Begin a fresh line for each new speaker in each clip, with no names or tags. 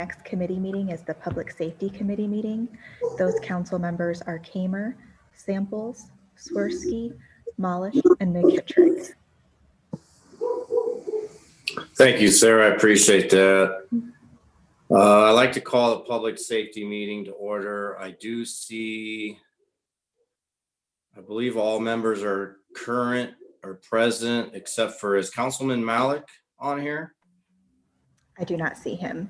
next committee meeting is the Public Safety Committee meeting. Those council members are Kamer, Samples, Swirsky, Molish, and McKittrick.
Thank you, Sarah. I appreciate that. I'd like to call the public safety meeting to order. I do see, I believe all members are current or present, except for, is Councilman Malik on here?
I do not see him.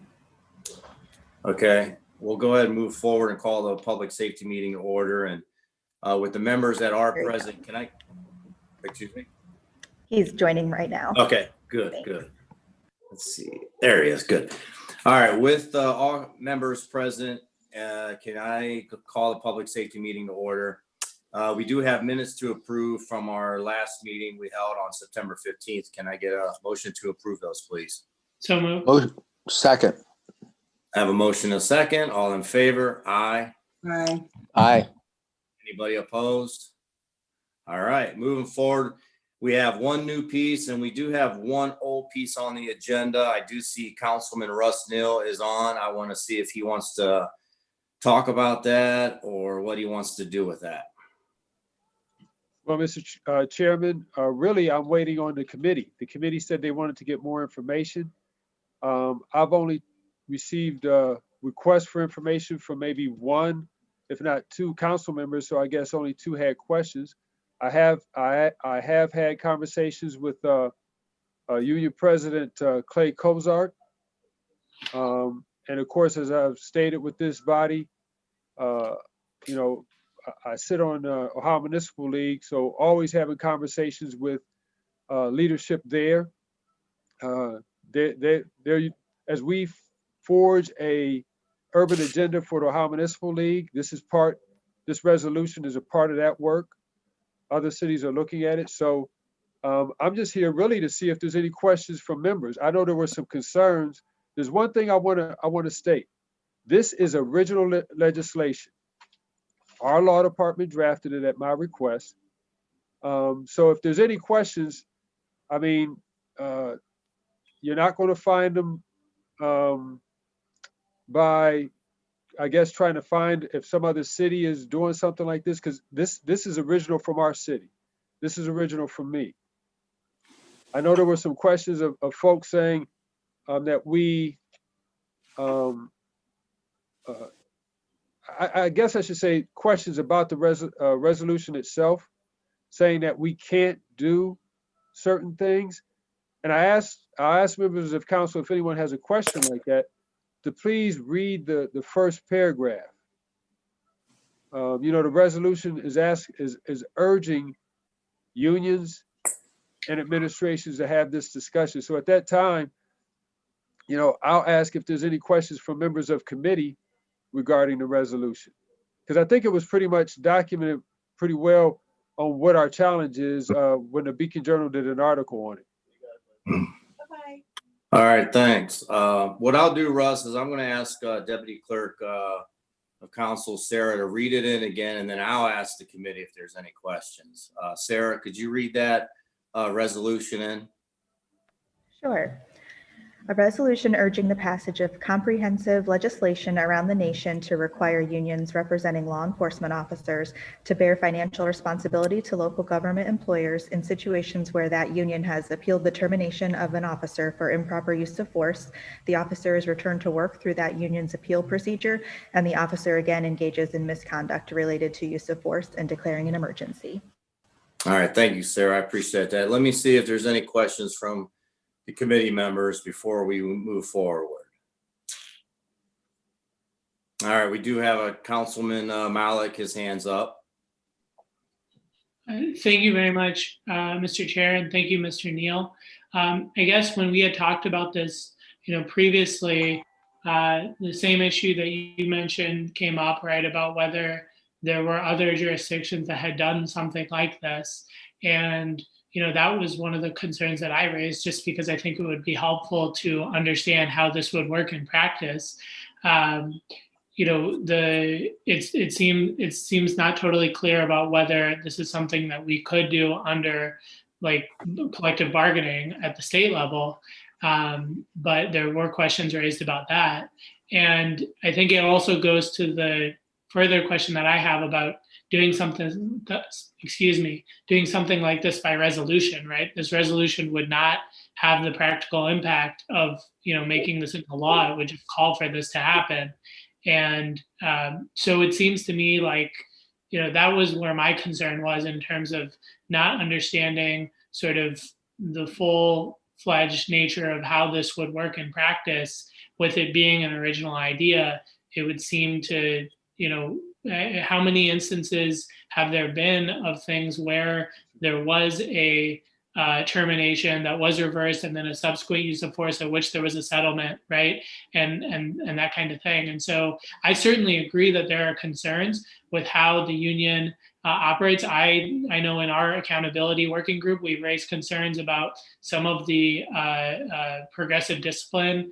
Okay, we'll go ahead and move forward and call the public safety meeting to order. And with the members that are present, can I, excuse me?
He's joining right now.
Okay, good, good. Let's see, there he is, good. All right, with all members present, can I call the public safety meeting to order? We do have minutes to approve from our last meeting we held on September 15th. Can I get a motion to approve those, please?
So moved.
Motion, second.
I have a motion and a second. All in favor? Aye.
Aye.
Aye.
Anybody opposed? All right, moving forward, we have one new piece and we do have one old piece on the agenda. I do see Councilman Russ Neal is on. I want to see if he wants to talk about that or what he wants to do with that.
Well, Mr. Chairman, really, I'm waiting on the committee. The committee said they wanted to get more information. I've only received requests for information from maybe one, if not two council members, so I guess only two had questions. I have had conversations with Union President Clay Cozart. And of course, as I've stated with this body, you know, I sit on Ohio Municipal League, so always having conversations with leadership there. As we forge a urban agenda for the Ohio Municipal League, this resolution is a part of that work. Other cities are looking at it. So I'm just here really to see if there's any questions from members. I know there were some concerns. There's one thing I want to state. This is original legislation. Our law department drafted it at my request. So if there's any questions, I mean, you're not going to find them by, I guess, trying to find if some other city is doing something like this, because this is original from our city. This is original from me. I know there were some questions of folks saying that we, I guess I should say questions about the resolution itself, saying that we can't do certain things. And I asked members of council if anyone has a question like that, to please read the first paragraph. You know, the resolution is urging unions and administrations to have this discussion. So at that time, you know, I'll ask if there's any questions from members of committee regarding the resolution, because I think it was pretty much documented pretty well on what our challenge is when the Beacon Journal did an article on it.
Bye-bye.
All right, thanks. What I'll do, Russ, is I'm going to ask Deputy Clerk of Council Sarah to read it in again, and then I'll ask the committee if there's any questions. Sarah, could you read that resolution in?
Sure. A resolution urging the passage of comprehensive legislation around the nation to require unions representing law enforcement officers to bear financial responsibility to local government employers in situations where that union has appealed the termination of an officer for improper use of force. The officer is returned to work through that union's appeal procedure, and the officer again engages in misconduct related to use of force and declaring an emergency.
All right, thank you, Sarah. I appreciate that. Let me see if there's any questions from the committee members before we move forward. All right, we do have a Councilman Malik, his hands up.
Thank you very much, Mr. Chair, and thank you, Mr. Neal. I guess when we had talked about this, you know, previously, the same issue that you mentioned came up, right, about whether there were other jurisdictions that had done something like this. And you know, that was one of the concerns that I raised, just because I think it would be helpful to understand how this would work in practice. You know, it seems not totally clear about whether this is something that we could do under like collective bargaining at the state level, but there were questions raised about that. And I think it also goes to the further question that I have about doing something, doing something like this by resolution, right? This resolution would not have the practical impact of, making this into law. It would just call for this to happen. And so it seems to me like, that was where my concern was in terms of not understanding sort of the full-fledged nature of how this would work in practice. With it being an original idea, it would seem to, how many instances have there been of things where there was a termination that was reversed and then a subsequent use of force at which there was a settlement, right? And that kind of thing. And so I certainly agree that there are concerns with how the union operates. I know in our accountability working group, we've raised concerns about some of the progressive discipline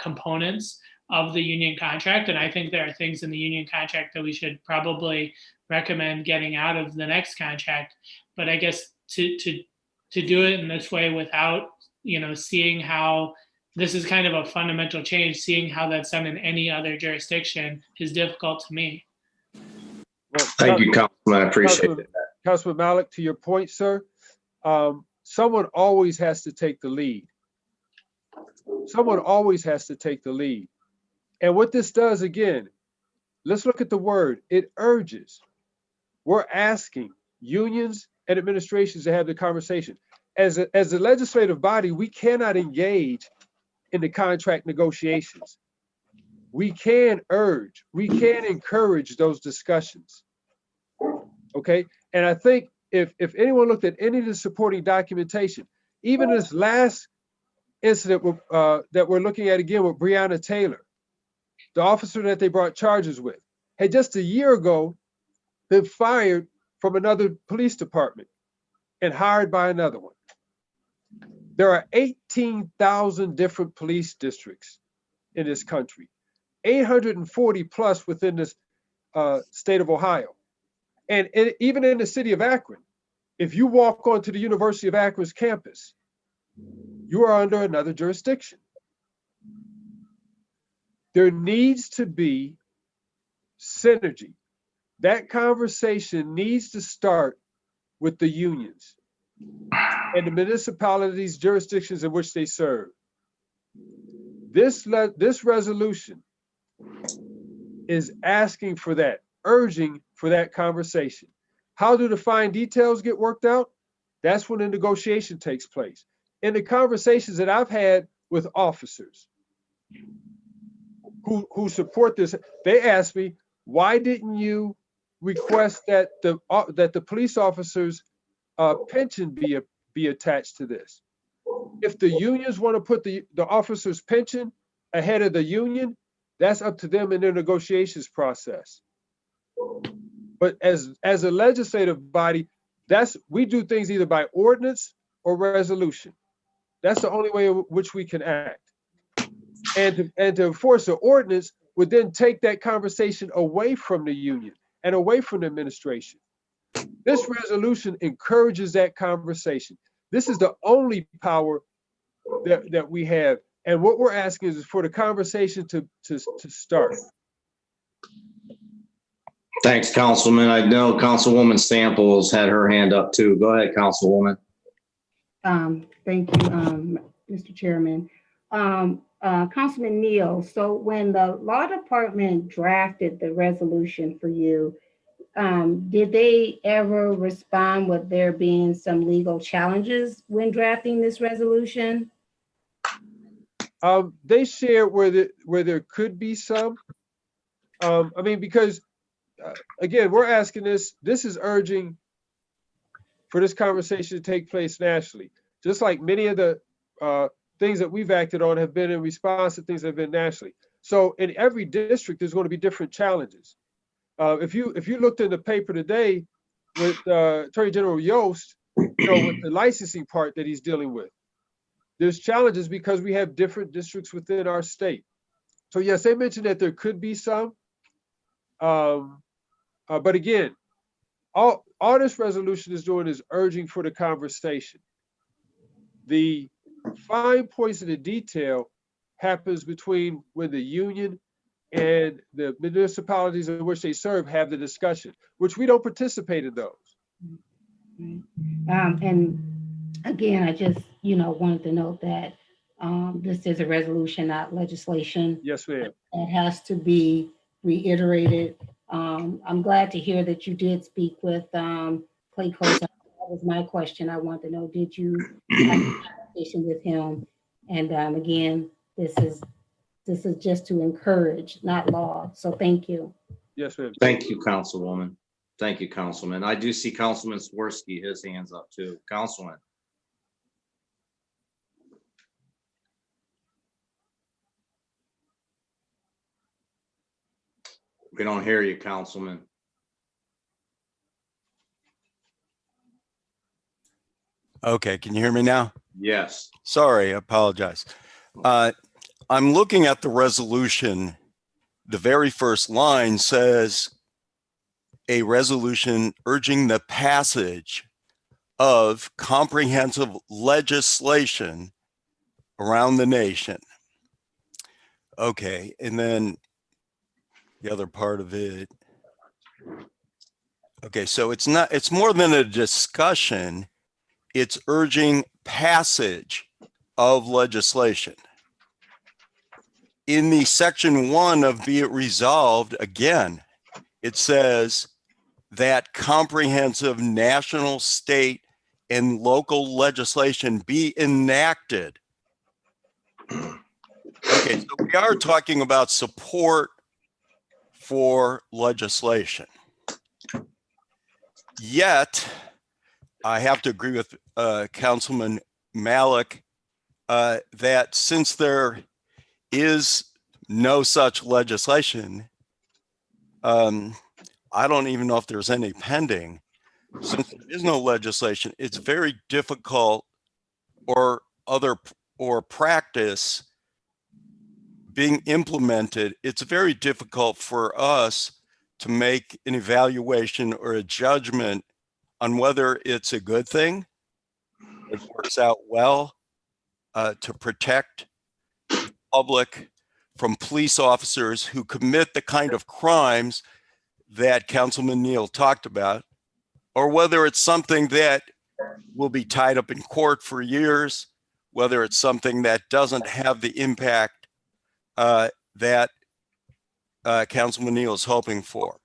components of the union contract. And I think there are things in the union contract that we should probably recommend getting out of the next contract. But I guess to do it in this way without, seeing how this is kind of a fundamental change, seeing how that's done in any other jurisdiction is difficult to me.
Well,
Thank you, Councilman. I appreciate it.
Councilman Malik, to your point, sir, someone always has to take the lead. Someone always has to take the lead. And what this does, again, let's look at the word. It urges. We're asking unions and administrations to have the conversation. As a legislative body, we cannot engage in the contract negotiations. We can urge, we can encourage those discussions. Okay, and I think if anyone looked at any of the supporting documentation, even this last incident that we're looking at again with Breonna Taylor, the officer that they brought charges with, had just a year ago been fired from another police department and hired by another one. There are 18,000 different police districts in this country, 840 plus within this state of Ohio. And even in the city of Akron, if you walk onto the University of Akron's campus, you are under another jurisdiction. There needs to be synergy. That conversation needs to start with the unions and the municipalities, jurisdictions in which they serve. This resolution is asking for that, urging for that conversation. How do the fine details get worked out? That's when the negotiation takes place. In the conversations that I've had with officers who support this, they ask me, why didn't you request that the police officers' pension be attached to this? If the unions want to put the officers' pension ahead of the union, that's up to them in their negotiations process. But as a legislative body, we do things either by ordinance or resolution. That's the only way in which we can act. And to enforce an ordinance would then take that conversation away from the union and away from the administration. This resolution encourages that conversation. This is the only power that we have. And what we're asking is for the conversation to start.
Thanks, Councilman. I know Councilwoman Samples had her hand up too. Go ahead, Councilwoman.
Thank you, Mr. Chairman. Councilman Neal, so when the law department drafted the resolution for you, did they ever respond with there being some legal challenges when drafting this resolution?
They shared where there could be some. Because again, we're asking this is urging for this conversation to take place nationally. Just like many of the things that we've acted on have been in response to things that have been nationally. So in every district, there's going to be different challenges. If you looked in the paper today with Attorney General Yost, with the licensing part that he's dealing with, there's challenges because we have different districts within our state. So yes, they mentioned that there could be some. But again, all this resolution is doing is urging for the conversation. The fine points of the detail happens between when the union and the municipalities in which they serve have the discussion, which we don't participate in those.
And again, I just, wanted to note that this is a resolution, not legislation.
Yes, ma'am.
It has to be reiterated. I'm glad to hear that you did speak with Clay Coles. That was my question. I want to know, did you have a conversation with him? And again, this is just to encourage, not law. So thank you.
Yes, ma'am.
Thank you, Councilwoman. Thank you, Councilman. I do see Councilman Swirsky, his hands up too. Councilman. We don't hear you, Councilman.
Okay, can you hear me now?
Yes.
Sorry, I apologize. I'm looking at the resolution. The very first line says a resolution urging the passage of comprehensive legislation around the nation. Okay, and then the other part of it. Okay, so it's more than a discussion. It's urging passage of legislation. In the section 1 of be it resolved, again, it says that comprehensive national, state, and local legislation be enacted. Okay, so we are talking about support for legislation. Yet, I have to agree with Councilman Malik that since there is no such legislation, I don't even know if there's any pending. Since there is no legislation, it's very difficult or practice being implemented. It's very difficult for us to make an evaluation or a judgment on whether it's a good thing, it works out well to protect the public from police officers who commit the kind of crimes that Councilman Neal talked about, or whether it's something that will be tied up in court for years, whether it's something that doesn't have the impact that Councilman Neal is hoping for.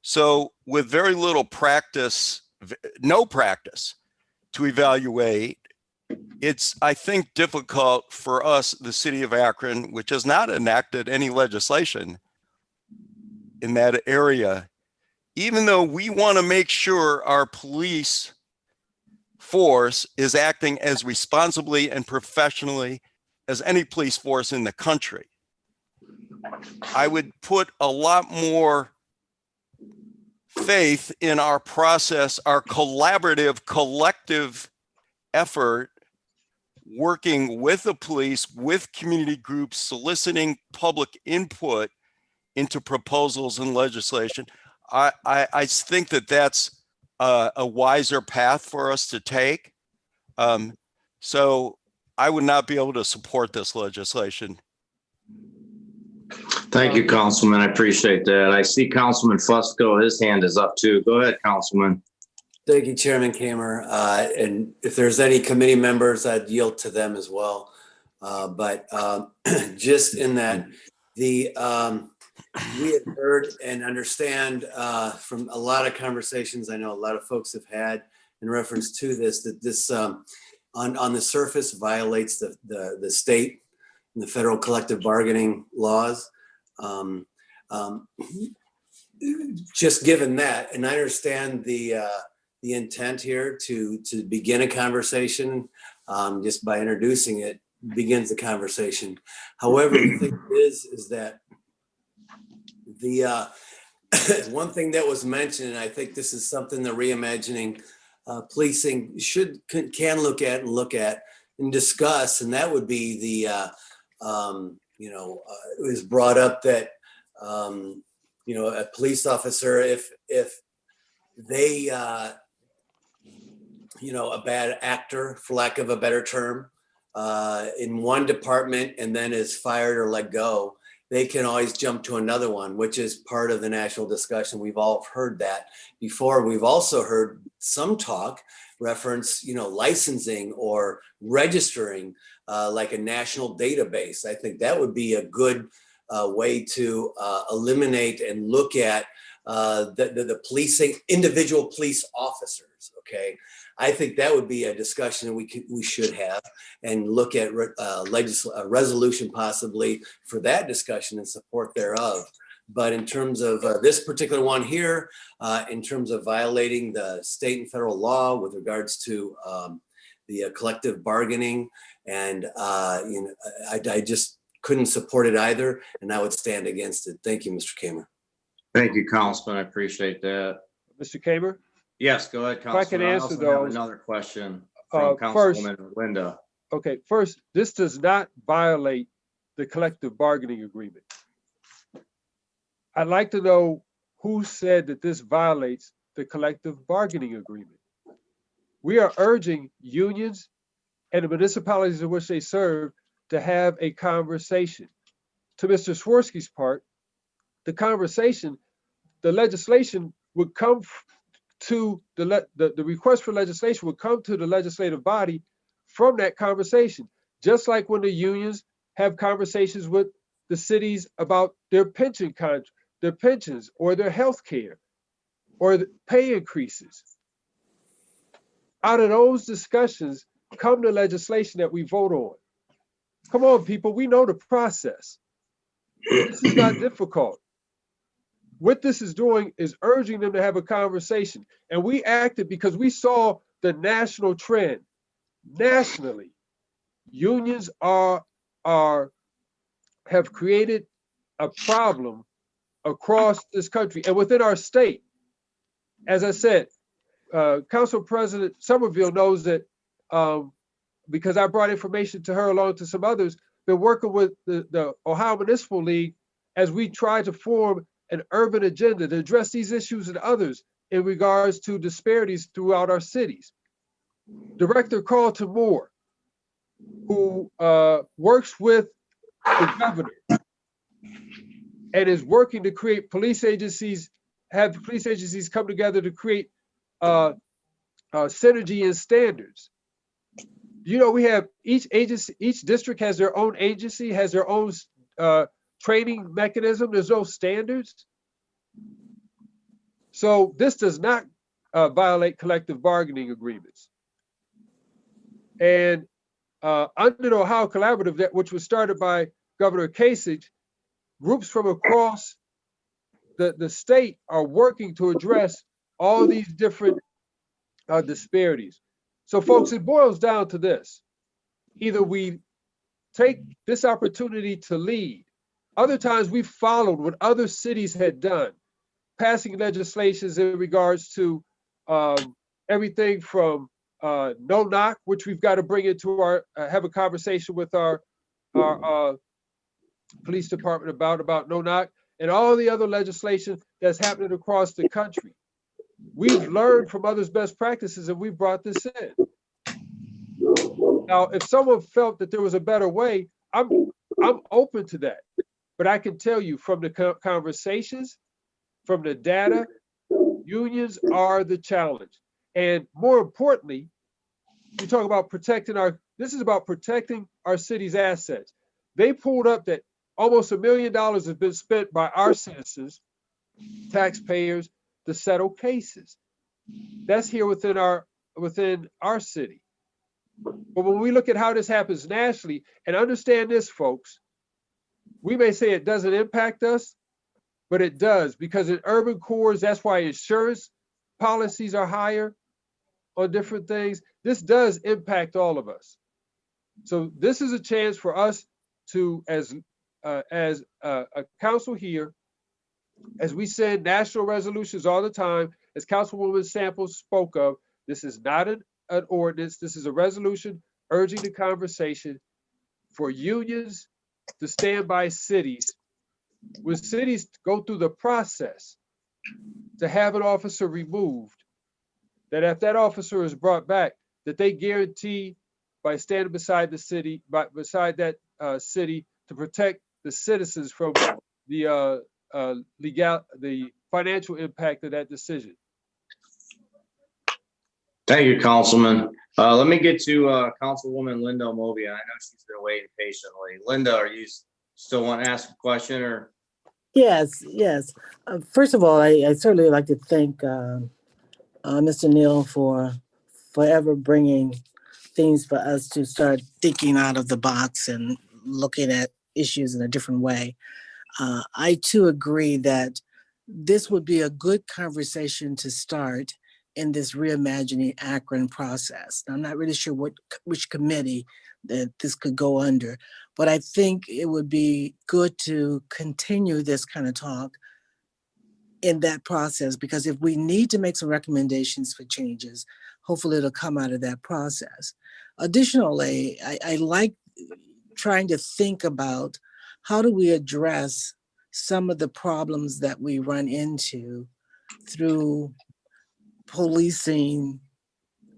So with very little practice, no practice to evaluate, it's, I think, difficult for us, the city of Akron, which has not enacted any legislation in that area, even though we want to make sure our police force is acting as responsibly and professionally as any police force in the country. I would put a lot more faith in our process, our collaborative, collective effort, working with the police, with community groups, soliciting public input into proposals and legislation. I think that that's a wiser path for us to take. So I would not be able to support this legislation.
Thank you, Councilman. I appreciate that. I see Councilman Fusco, his hand is up too. Go ahead, Councilman.
Thank you, Chairman Kamer. And if there's any committee members, I'd yield to them as well. But just in that, we have heard and understand from a lot of conversations I know a lot of folks have had in reference to this, that this on the surface violates the state and the federal collective bargaining laws. Just given that, and I understand the intent here to begin a conversation, just by introducing it begins the conversation. However, the thing is that the one thing that was mentioned, and I think this is something that reimagining policing can look at and discuss, and that would be the it was brought up that a police officer, if they a bad actor, for lack of a better term, in one department and then is fired or let go, they can always jump to another one, which is part of the national discussion. We've all heard that before. We've also heard some talk reference, licensing or registering like a national database. I think that would be a good way to eliminate and look at the policing, individual police officers. Okay, I think that would be a discussion we should have and look at a resolution possibly for that discussion and support thereof. But in terms of this particular one here, in terms of violating the state and federal law with regards to the collective bargaining, and I just couldn't support it either, and I would stand against it. Thank you, Mr. Kamer.
Thank you, Councilman. I appreciate that.
Mr. Kamer?
Yes, go ahead,
If I can
Councilman. I
answer
also have
those,
another question from
first-
Councilwoman Linda.
Okay, first, this does not violate the collective bargaining agreement. I'd like to know who said that this violates the collective bargaining agreement. We are urging unions and the municipalities in which they serve to have a conversation. To Mr. Swirsky's part, the conversation, the legislation would come to the request for legislation would come to the legislative body from that conversation, just like when the unions have conversations with the cities about their their pensions or their health care or the pay increases. Out of those discussions come the legislation that we vote on. Come on, people, we know the process. This is not difficult. What this is doing is urging them to have a conversation. And we acted because we saw the national trend. Nationally, unions have created a problem across this country and within our state. As I said, Council President Somerville knows that because I brought information to her along to some others, been working with the Ohio Municipal League as we try to form an urban agenda to address these issues and others in regards to disparities throughout our cities. Director Carlton Moore, who works with the governor and is working to create police agencies, have police agencies come together to create synergy and standards. We have each agency, each district has their own agency, has their own training mechanism. There's no standards. So this does not violate collective bargaining agreements. And under the Ohio Collaborative, which was started by Governor Kasich, groups from across the state are working to address all these different disparities. So folks, it boils down to this. Either we take this opportunity to lead. Other times we've followed what other cities had done, passing legislations in regards to everything from no knock, which we've got to bring into have a conversation with our police department about no knock, and all the other legislation that's happening across the country. We've learned from others' best practices and we've brought this in. Now, if someone felt that there was a better way, I'm open to that. But I can tell you from the conversations, from the data, unions are the challenge. And more importantly, you talk about this is about protecting our city's assets. They pulled up that almost $1 million has been spent by our citizens, taxpayers, to settle cases. That's here within our city. But when we look at how this happens nationally, and understand this, folks, we may say it doesn't impact us, but it does, because in urban cores, that's why insurance policies are higher on different things. This does impact all of us. So this is a chance for us to, as a council here, as we send national resolutions all the time, as Councilwoman Samples spoke of, this is not an ordinance. This is a resolution urging the conversation for unions to stand by cities. When cities go through the process to have an officer removed, that if that officer is brought back, that they guarantee by standing beside the city, beside that city to protect the citizens from the the financial impact of that decision.
Thank you, Councilman. Let me get to Councilwoman Linda Moby. I know she's been waiting patiently. Linda, are you still want to ask a question or?
Yes, yes. First of all, I certainly like to thank Mr. Neal for forever bringing things for us to start thinking out of the box and looking at issues in a different way. I too agree that this would be a good conversation to start in this reimagining Akron process. I'm not really sure which committee that this could go under, but I think it would be good to continue this kind of talk in that process, because if we need to make some recommendations for changes, hopefully it'll come out of that process. Additionally, I like trying to think about how do we address some of the problems that we run into through policing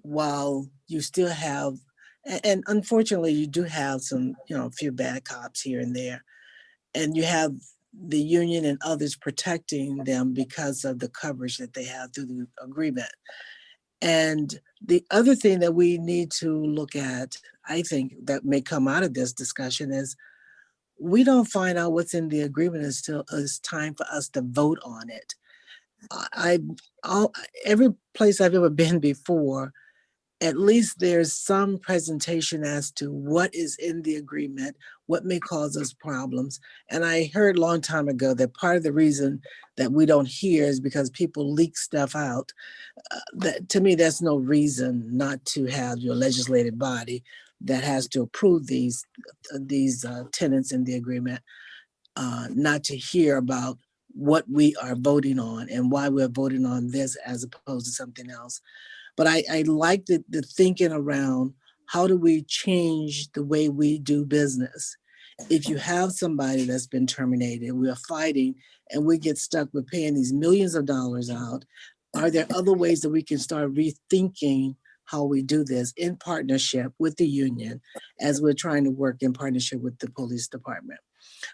while you still have, and unfortunately you do have some, a few bad cops here and there, and you have the union and others protecting them because of the coverage that they have through the agreement. And the other thing that we need to look at, I think that may come out of this discussion, is we don't find out what's in the agreement until it's time for us to vote on it. Every place I've ever been before, at least there's some presentation as to what is in the agreement, what may cause us problems. And I heard a long time ago that part of the reason that we don't hear is because people leak stuff out. That, to me, that's no reason not to have your legislative body that has to approve these tenets in the agreement, not to hear about what we are voting on and why we're voting on this as opposed to something else. But I like the thinking around how do we change the way we do business. If you have somebody that's been terminated, we are fighting and we get stuck with paying these millions of dollars out, are there other ways that we can start rethinking how we do this in partnership with the union as we're trying to work in partnership with the police department?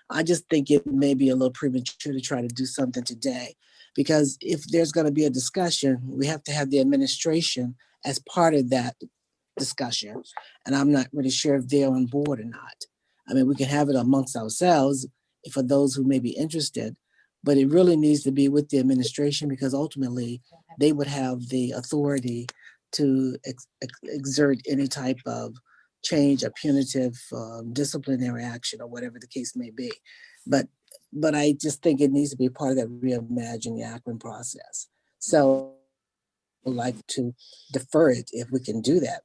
I just think it may be a little premature to try to do something today, because if there's going to be a discussion, we have to have the administration as part of that discussion. And I'm not really sure if they're on board or not. I mean, we can have it amongst ourselves for those who may be interested, but it really needs to be with the administration, because ultimately they would have the authority to exert any type of change, a punitive disciplinary action, or whatever the case may be. But I just think it needs to be part of that reimagining the Akron process. So I'd like to defer it if we can do that.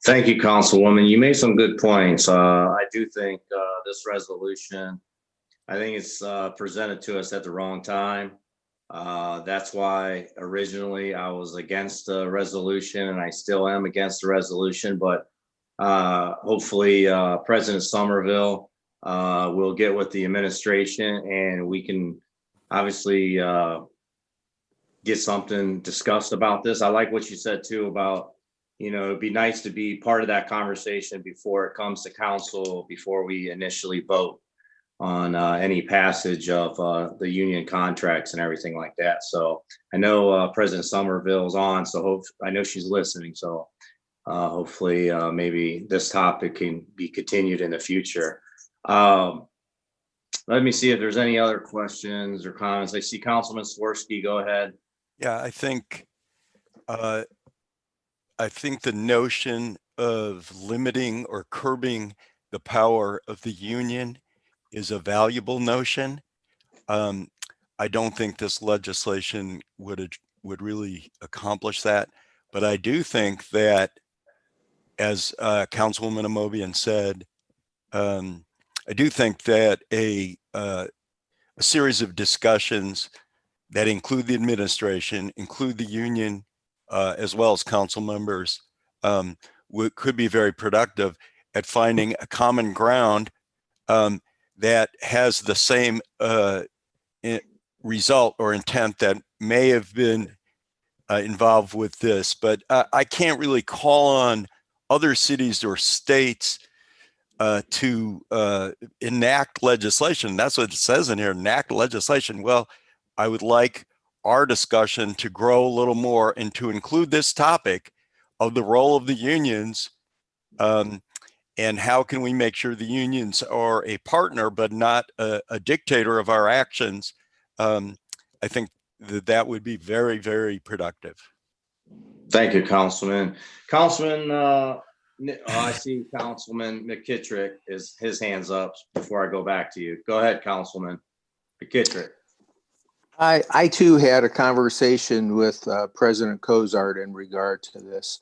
Thank you, Councilwoman. You made some good points. I do think this resolution, I think it's presented to us at the wrong time. That's why originally I was against the resolution, and I still am against the resolution, but hopefully President Somerville will get with the administration and we can obviously get something discussed about this. I like what you said too about, it'd be nice to be part of that conversation before it comes to council, before we initially vote on any passage of the union contracts and everything like that. So I know President Somerville is on, so I know she's listening. So hopefully maybe this topic can be continued in the future. Let me see if there's any other questions or comments. I see Councilman Swirsky, go ahead.
Yeah, I think the notion of limiting or curbing the power of the union is a valuable notion. I don't think this legislation would really accomplish that, but I do think that, as Councilwoman Amobian said, I do think that a series of discussions that include the administration, include the union, as well as council members, could be very productive at finding a common ground that has the same result or intent that may have been involved with this, but I can't really call on other cities or states to enact legislation. That's what it says in here, enact legislation. Well, I would like our discussion to grow a little more and to include this topic of the role of the unions, and how can we make sure the unions are a partner but not a dictator of our actions. I think that would be very, very productive.
Thank you, Councilman. I see Councilman McKittrick is his hands up before I go back to you. Go ahead, Councilman McKittrick.
I too had a conversation with President Cozart in regard to this.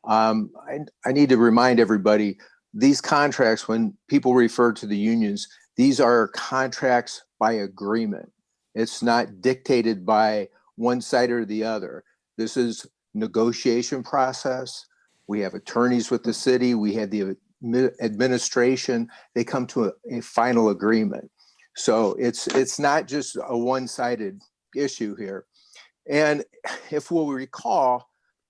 I need to remind everybody, these contracts, when people refer to the unions, these are contracts by agreement. It's not dictated by one side or the other. This is negotiation process. We have attorneys with the city. We have the administration. They come to a final agreement. So it's not just a one-sided issue here. And if we'll recall,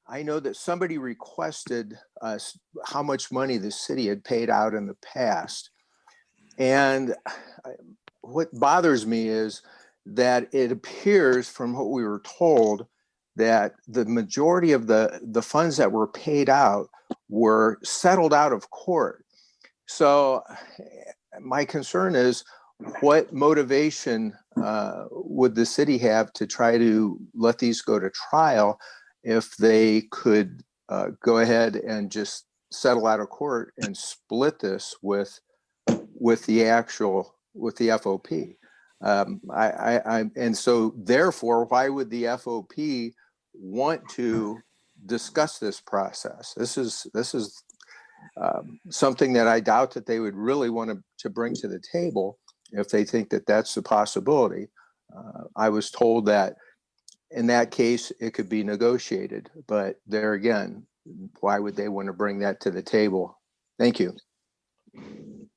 I know that somebody requested us how much money the city had paid out in the past. And what bothers me is that it appears from what we were told that the majority of the funds that were paid out were settled out of court. So my concern is, what motivation would the city have to try to let these go to trial if they could go ahead and just settle out of court and split this with the FOP? And so therefore, why would the FOP want to discuss this process? This is something that I doubt that they would really want to bring to the table if they think that that's a possibility. I was told that in that case, it could be negotiated, but there again, why would they want to bring that to the table? Thank you.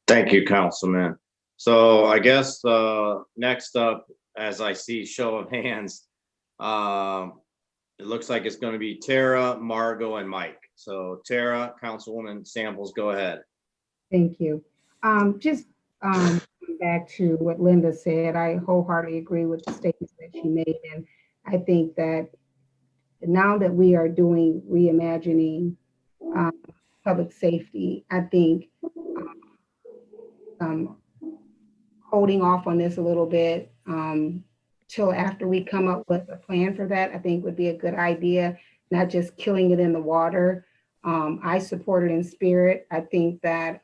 Thank you, Councilman. So I guess next up, as I see show of hands, it looks like it's going to be Tara, Margot, and Mike. So Tara, Councilwoman Samples, go ahead.
Thank you. Just back to what Linda said, I wholeheartedly agree with the statements that she made. And I think that now that we are doing reimagining public safety, I think holding off on this a little bit till after we come up with a plan for that, I think would be a good idea, not just killing it in the water. I support it in spirit. I think that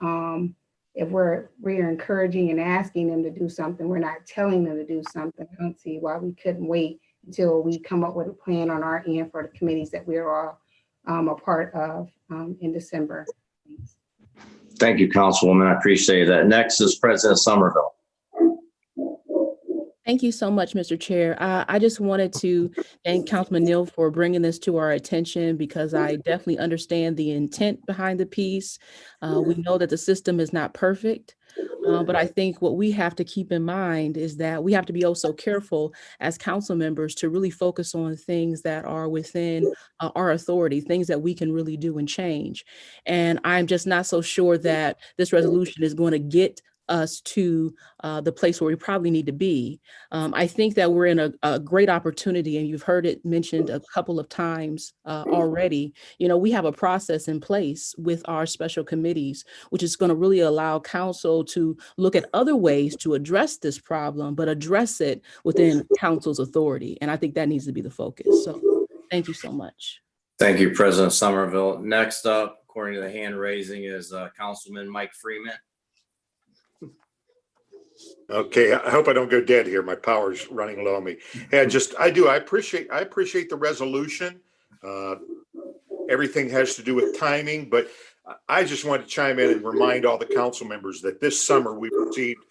if we're encouraging and asking them to do something, we're not telling them to do something. I don't see why we couldn't wait until we come up with a plan on our end for the committees that we're all a part of in December. Thanks.
Thank you, Councilwoman. I appreciate that. Next is President Somerville.
Thank you so much, Mr. Chair. I just wanted to thank Councilman Neal for bringing this to our attention, because I definitely understand the intent behind the piece. We know that the system is not perfect, but I think what we have to keep in mind is that we have to be so careful as council members to really focus on things that are within our authority, things that we can really do and change. And I'm just not so sure that this resolution is going to get us to the place where we probably need to be. I think that we're in a great opportunity, and you've heard it mentioned a couple of times already. You know, we have a process in place with our special committees, which is going to really allow council to look at other ways to address this problem, but address it within council's authority. And I think that needs to be the focus. So thank you so much.
Thank you, President Somerville. Next up, according to the hand raising, is Councilman Mike Freeman.
Okay, I hope I don't go dead here. My power's running low on me. And I appreciate the resolution. Everything has to do with timing, but I just want to chime in and remind all the council members that this summer we received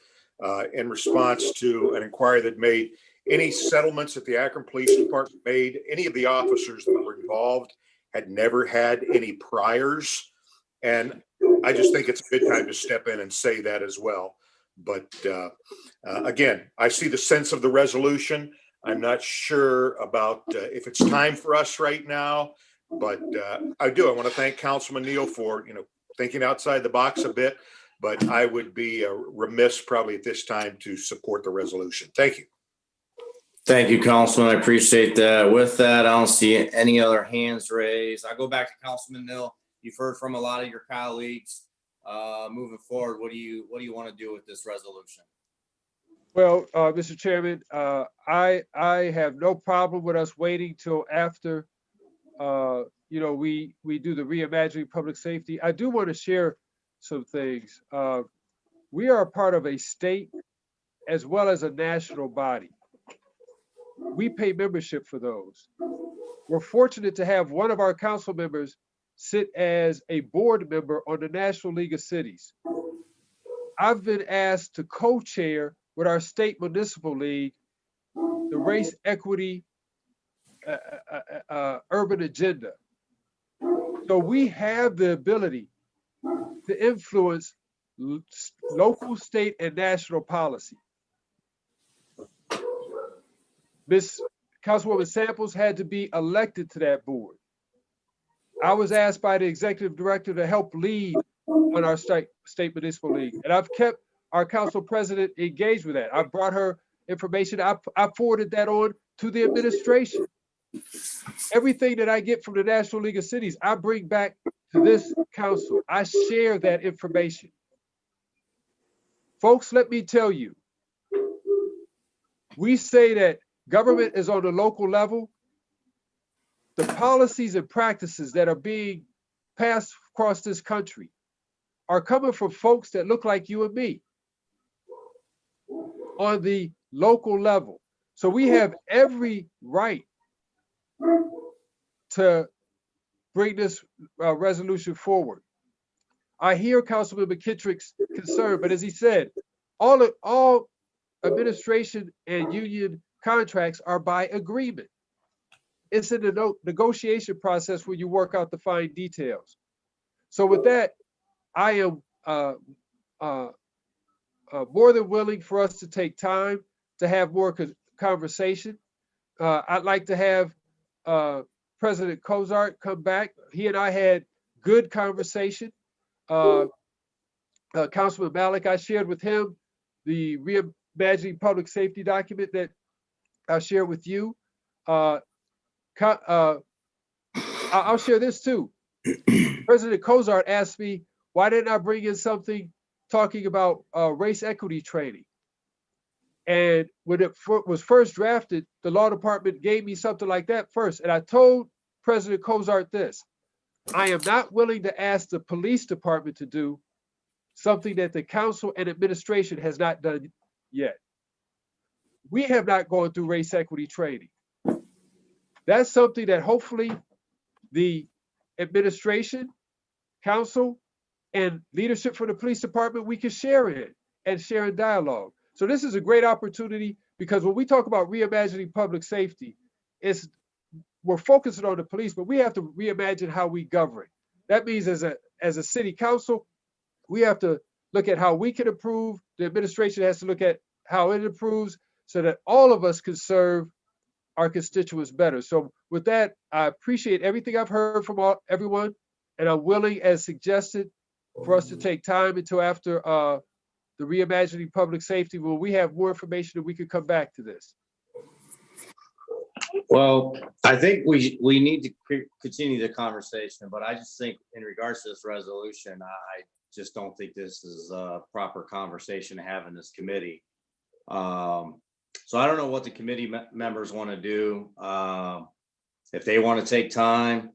in response to an inquiry that made any settlements that the Akron Police Department made, any of the officers that were involved had never had any priors. And I just think it's a good time to step in and say that as well. But again, I see the sense of the resolution. I'm not sure about if it's time for us right now, but I do. I want to thank Councilman Neal for, thinking outside the box a bit, but I would be remiss probably at this time to support the resolution. Thank you.
Thank you, Councilman. I appreciate that. With that, I don't see any other hands raised. I go back to Councilman Neal. You've heard from a lot of your colleagues. Moving forward, what do you want to do with this resolution?
Well, Mr. Chairman, I have no problem with us waiting till after, we do the reimagining public safety. I do want to share some things. We are a part of a state as well as a national body. We pay membership for those. We're fortunate to have one of our council members sit as a board member on the National League of Cities. I've been asked to co-chair with our state municipal league, the race equity urban agenda. So we have the ability to influence local, state, and national policy. Ms. Councilwoman Samples had to be elected to that board. I was asked by the executive director to help lead on our state municipal league. And I've kept our council president engaged with that. I brought her information. I forwarded that on to the administration. Everything that I get from the National League of Cities, I bring back to this council. I share that information. Folks, let me tell you, we say that government is on the local level. The policies and practices that are being passed across this country are coming from folks that look like you and me on the local level. So we have every right to bring this resolution forward. I hear Councilman McKittrick's concern, but as he said, all administration and union contracts are by agreement. It's in the negotiation process where you work out the fine details. So with that, I am more than willing for us to take time to have more conversation. I'd like to have President Cozart come back. He and I had good conversation. Councilman Malik, I shared with him the reimagining public safety document that I shared with you. I'll share this too. President Cozart asked me, why didn't I bring in something talking about race equity training? And when it was first drafted, the law department gave me something like that first. And I told President Cozart this: I am not willing to ask the police department to do something that the council and administration has not done yet. We have not gone through race equity training. That's something that hopefully the administration, council, and leadership for the police department, we can share in and share in dialogue. So this is a great opportunity, because when we talk about reimagining public safety, we're focusing on the police, but we have to reimagine how we govern. That means as a city council, we have to look at how we can improve. The administration has to look at how it improves so that all of us can serve our constituents better. So with that, I appreciate everything I've heard from everyone, and I'm willing, as suggested, for us to take time until after the reimagining public safety, when we have more information that we can come back to this.
Well, I think we need to continue the conversation, but I just think in regards to this resolution, I just don't think this is a proper conversation to have in this committee. So I don't know what the committee members want to do. If they want to take time,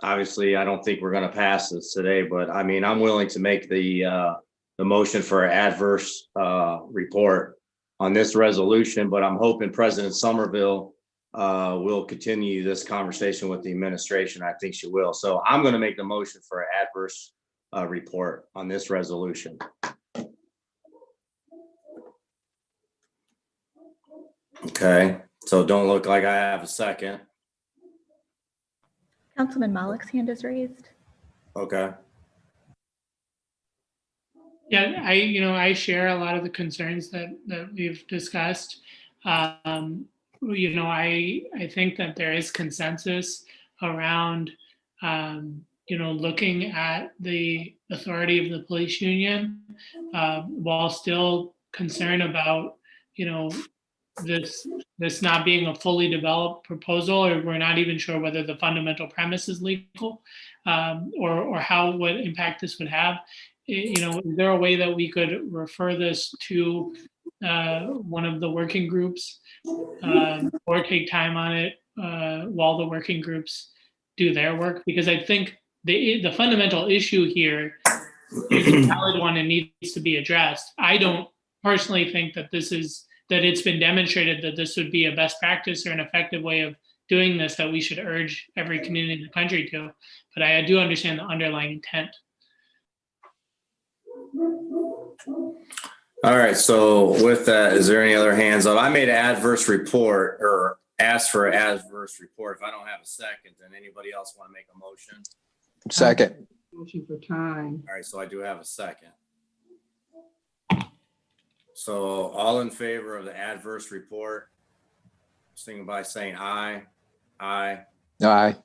obviously I don't think we're going to pass this today, but I mean, I'm willing to make the motion for an adverse report on this resolution, but I'm hoping President Somerville will continue this conversation with the administration. I think she will. So I'm going to make the motion for an adverse report on this resolution. Okay, so don't look like I have a second.
Councilman Malik's hand is raised.
Okay.
Yeah, I share a lot of the concerns that we've discussed. I think that there is consensus around, looking at the authority of the police union, while still concerned about, this not being a fully developed proposal, or we're not even sure whether the fundamental premise is legal, or what impact this would have. Is there a way that we could refer this to one of the working groups, or take time on it while the working groups do their work? Because I think the fundamental issue here is a valid one and needs to be addressed. I don't personally think that it's been demonstrated that this would be a best practice or an effective way of doing this that we should urge every community in the country to. But I do understand the underlying intent.
All right, so with that, is there any other hands up? I made an adverse report or asked for an adverse report. If I don't have a second, then anybody else want to make a motion?
Second.
Motion for time.
All right, so I do have a second. So all in favor of the adverse report, signify by saying aye. Aye.
Aye.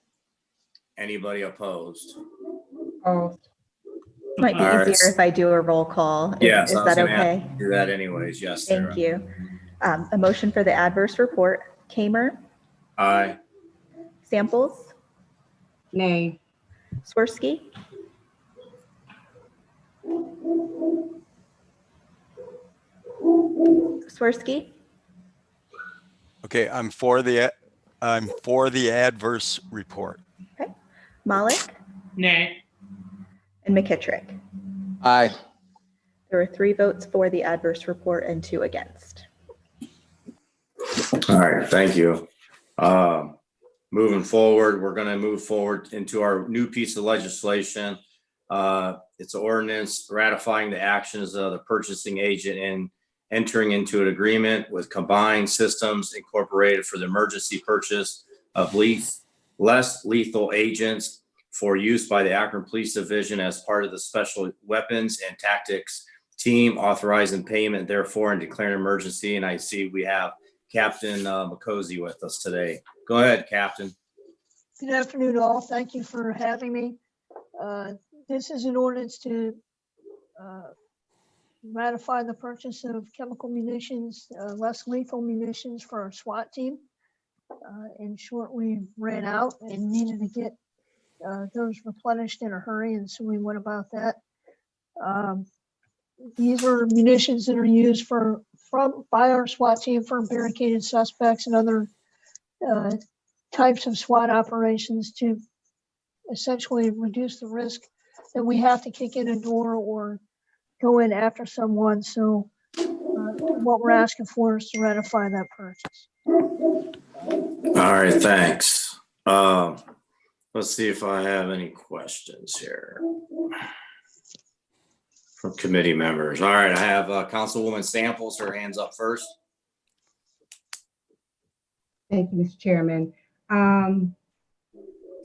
Anybody opposed?
Oh,
Might be
All right.
easier if I do a roll call.
Yes,
Is
I was
that
gonna have
okay?
to do that anyways. Yes, Sarah.
Thank you. A motion for the adverse report. Kamer,
Aye.
Samples,
nay.
Swirsky, Swirsky,
Okay, I'm for the adverse report.
Malik,
Nay.
and McKittrick.
Aye.
There were 3 votes for the adverse report and 2 against.
All right, thank you. Moving forward, we're going to move forward into our new piece of legislation. It's an ordinance ratifying the actions of the purchasing agent and entering into an agreement with Combined Systems Incorporated for the emergency purchase of less lethal agents for use by the Akron Police Division as part of the Special Weapons and Tactics Team, authorizing payment therefore and declaring emergency. And I see we have Captain McCosy with us today. Go ahead, Captain.
Good afternoon, all. Thank you for having me. This is an ordinance to ratify the purchase of chemical munitions, less lethal munitions for our SWAT team. In short, we ran out and needed to get those replenished in a hurry, and so we went about that. These are munitions that are used by our SWAT team for barricaded suspects and other types of SWAT operations to essentially reduce the risk that we have to kick in a door or go in after someone. So what we're asking for is to ratify that purchase.
All right, thanks. Let's see if I have any questions here from committee members. All right, I have Councilwoman Samples, her hands up first.
Thank you, Mr. Chairman.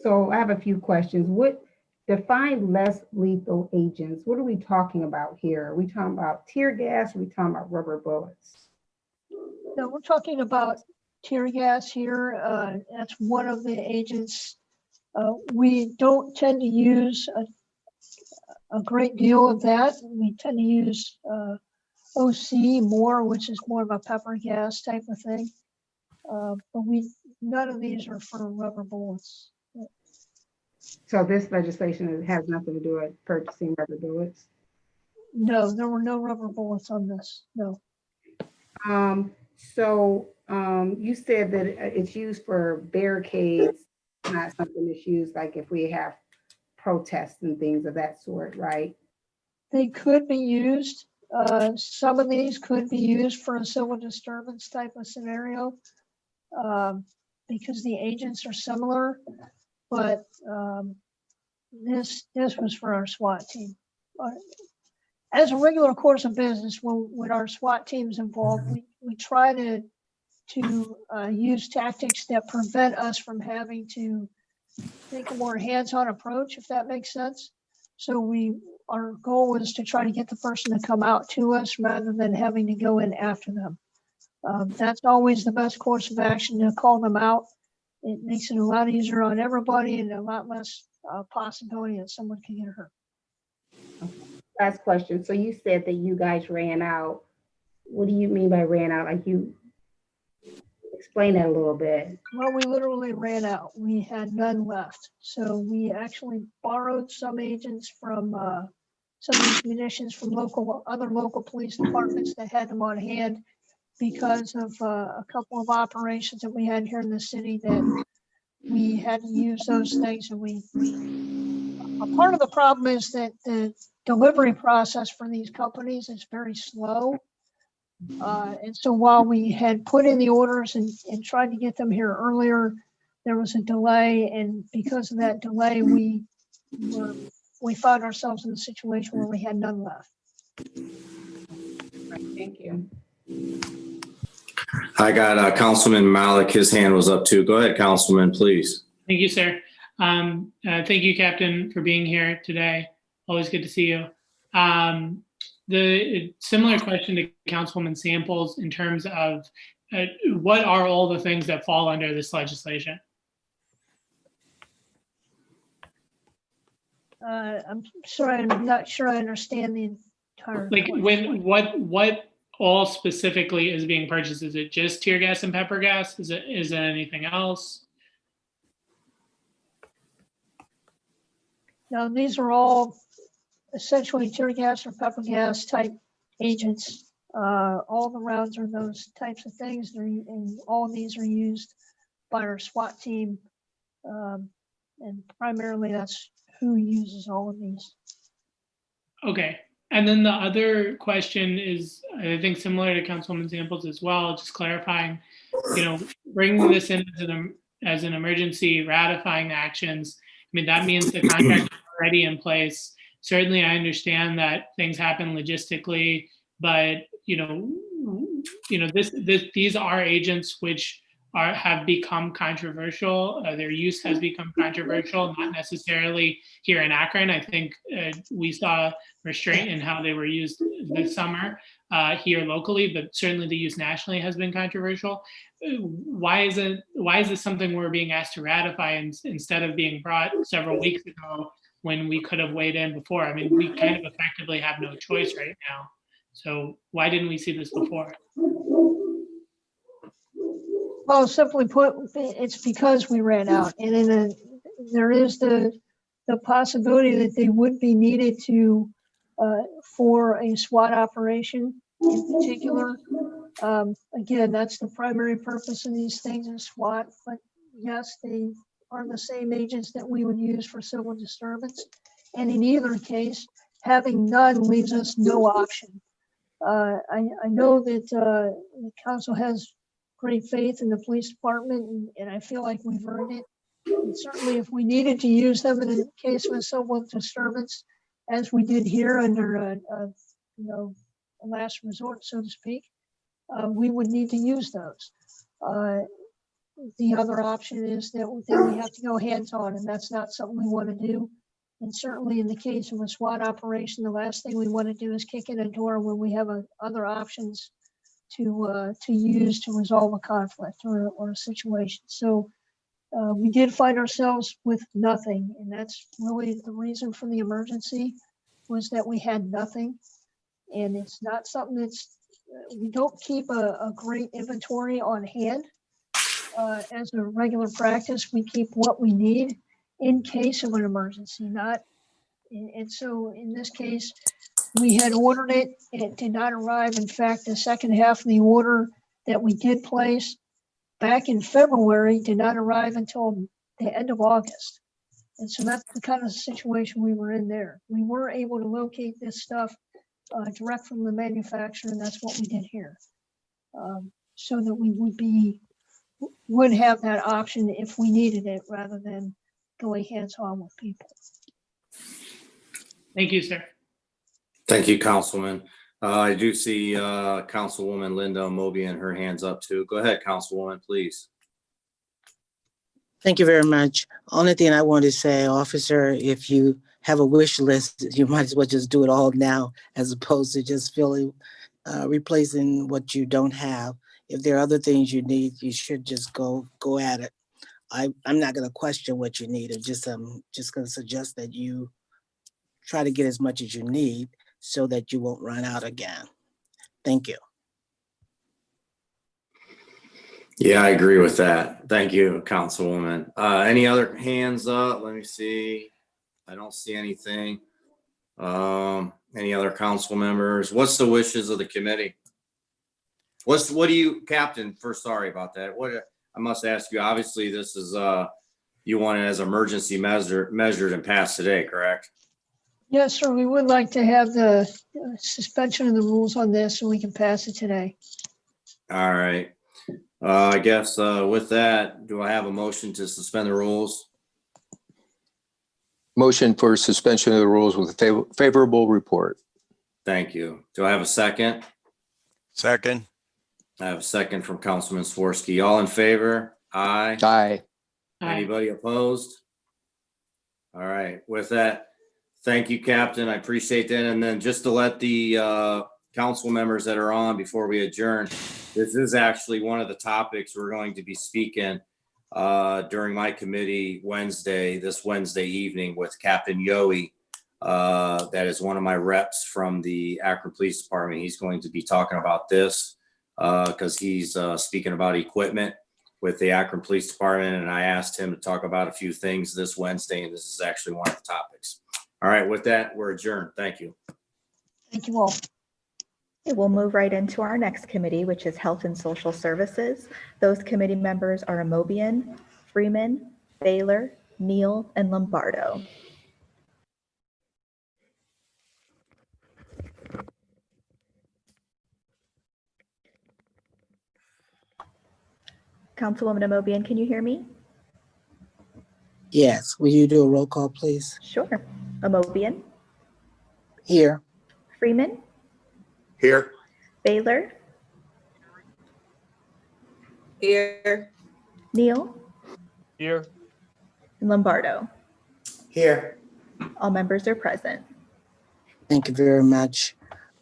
So I have a few questions. What define less lethal agents? What are we talking about here? Are we talking about tear gas? Are we talking about rubber bullets?
No, we're talking about tear gas here. That's one of the agents. We don't tend to use a great deal of that. We tend to use OC more, which is more of a pepper gas type of thing. But none of these are for rubber bullets.
So this legislation has nothing to do with purchasing rubber bullets?
No, there were no rubber bullets on this, no.
You said that it's used for barricades, not something that's used like if we have protests and things of that sort, right?
They could be used. Some of these could be used for a civil disturbance type of scenario because the agents are similar, but this was for our SWAT team. As a regular course of business, when our SWAT team's involved, we try to use tactics that prevent us from having to take a more hands-on approach, if that makes sense. So our goal is to try to get the person to come out to us rather than having to go in after them. That's always the best course of action, to call them out. It makes it a lot easier on everybody and a lot less possibility that someone can get hurt.
Last question. So you said that you guys ran out. What do you mean by ran out? Like, you explain that a little bit.
Well, we literally ran out. We had none left. So we actually borrowed some agents from some of these munitions from other local police departments that had them on hand because of a couple of operations that we had here in the city that we had to use those things. And a part of the problem is that the delivery process for these companies is very slow. And so while we had put in the orders and tried to get them here earlier, there was a delay. And because of that delay, we found ourselves in a situation where we had none left.
Right, thank you.
I got Councilman Malik. His hand was up too. Go ahead, Councilman, please.
Thank you, sir. Thank you, Captain, for being here today. Always good to see you. The similar question to Councilwoman Samples in terms of what are all the things that fall under this legislation?
I'm sorry, I'm not sure I understand the entire.
Like
question.
what all specifically is being purchased? Is it just tear gas and pepper gas? Is it anything else?
No, these are all essentially tear gas or pepper gas type agents. All the rounds are those types of things, and all of these are used by our SWAT team. And primarily that's who uses all of these.
Okay. And then the other question is, I think, similar to Councilwoman Samples as well, just clarifying, bringing this in as an emergency, ratifying the actions. I mean, that means the contract is already in place. Certainly, I understand that things happen logistically, but these are agents which have become controversial. Their use has become controversial, not necessarily here in Akron. I think we saw restraint in how they were used this summer here locally, but certainly the use nationally has been controversial. Why is this something we're being asked to ratify instead of being brought several weeks ago when we could have weighed in before? I mean, we kind of effectively have no choice right now. So why didn't we see this before?
Well, simply put, it's because we ran out, and there is the possibility that they would be needed for a SWAT operation in particular. Again, that's the primary purpose of these things is SWAT, but yes, they are the same agents that we would use for civil disturbance. And in either case, having none leaves us no option. I know that the council has great faith in the police department, and I feel like we've earned it. And certainly if we needed to use them in a case of a civil disturbance, as we did here under a last resort, so to speak, we would need to use those. The other option is that we have to go hands-on, and that's not something we want to do. And certainly in the case of a SWAT operation, the last thing we want to do is kick in a door when we have other options to use to resolve a conflict or a situation. So we did find ourselves with nothing, and that's really the reason for the emergency, was that we had nothing. And it's not something we don't keep a great inventory on hand. As a regular practice, we keep what we need in case of an emergency, and so in this case, we had ordered it, it did not arrive. In fact, the second half of the order that we did place back in February did not arrive until the end of August. And so that's the kind of situation we were in there. We were able to locate this stuff direct from the manufacturer, and that's what we did here. So that we would have that option if we needed it, rather than going hands-on with people.
Thank you, sir.
Thank you, Councilman. I do see Councilwoman Linda Moby and her hands up too. Go ahead, Councilwoman, please.
Thank you very much. Only thing I want to say, officer, if you have a wish list, you might as well just do it all now, as opposed to just replacing what you don't have. If there are other things you need, you should just go at it. I'm not going to question what you need. I'm just going to suggest that you try to get as much as you need so that you won't run out again. Thank you.
Yeah, I agree with that. Thank you, Councilwoman. Any other hands up? Let me see. I don't see anything. Any other council members? What's the wishes of the committee? What do you, Captain, first, sorry about that. What, I must ask you, obviously this is, you want it as emergency measured and passed today, correct?
Yes, sir. We would like to have the suspension of the rules on this so we can pass it today.
All right. I guess with that, do I have a motion to suspend the rules?
Motion for suspension of the rules with a favorable report.
Thank you. Do I have a second?
Second.
I have a second from Councilman Sworsky. All in favor? Aye.
Aye.
Anybody opposed? All right, with that, thank you, Captain. I appreciate that. And then just to let the council members that are on before we adjourn, this is actually one of the topics we're going to be speaking during my committee this Wednesday evening with Captain Yowie. That is one of my reps from the Akron Police Department. He's going to be talking about this because he's speaking about equipment with the Akron Police Department. And I asked him to talk about a few things this Wednesday, and this is actually one of the topics. All right, with that, we're adjourned. Thank you.
Thank you all.
Okay, we'll move right into our next committee, which is Health and Social Services. Those committee members are Amobian, Freeman, Baylor, Neal, and Lombardo. Councilwoman Amobian, can you hear me?
Yes. Will you do a roll call, please?
Sure. Amobian,
Here.
Freeman,
Here.
Baylor,
Here.
Neal,
Here.
and Lombardo.
Here.
All members are present.
Thank you very much.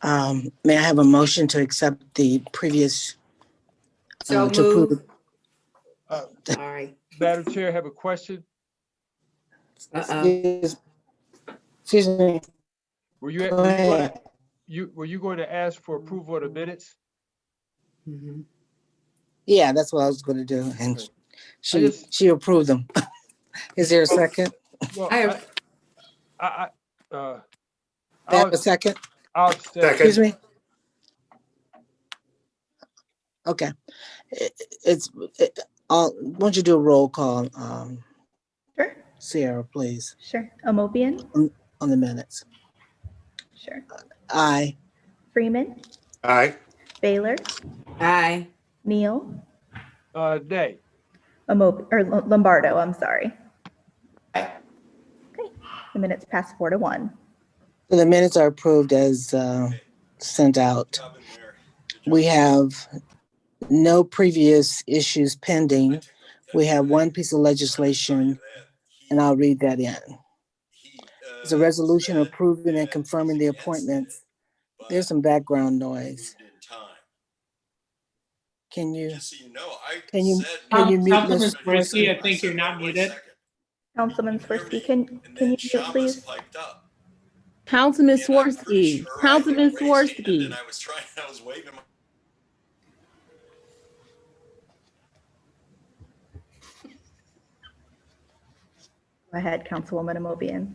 May I have a motion to accept the previous?
So
to approve
move.
Uh,
Sorry.
Madam Chair, I have a question.
Excuse me.
Were
Go ahead.
you going to ask for approval of the minutes?
Mhm.
Yeah, that's what I was going to do. And
Okay.
she approved them. Is there a second?
Well,
I have-
May I have a second?
I'll abstain.
Second.
Excuse me? Okay. Why don't you do a roll call,
Sure.
Sierra, please,
Sure. Amobian?
on the minutes.
Sure.
Aye.
Freeman,
Aye.
Baylor,
Aye.
Neal,
Nay.
Lombardo, I'm sorry.
Aye.
Okay, the minutes pass 4-1.
So the minutes are approved as sent out. We have no previous issues pending. We have one piece of legislation, and I'll read that in. It's a resolution approving and confirming the appointments. There's some background noise. Can you mute
Councilman
Ms.
Sworsky, I think you're not muted.
Councilman Sworsky, can you mute, please?
Councilman Sworsky, Councilman Sworsky.
Go ahead, Councilwoman Amobian.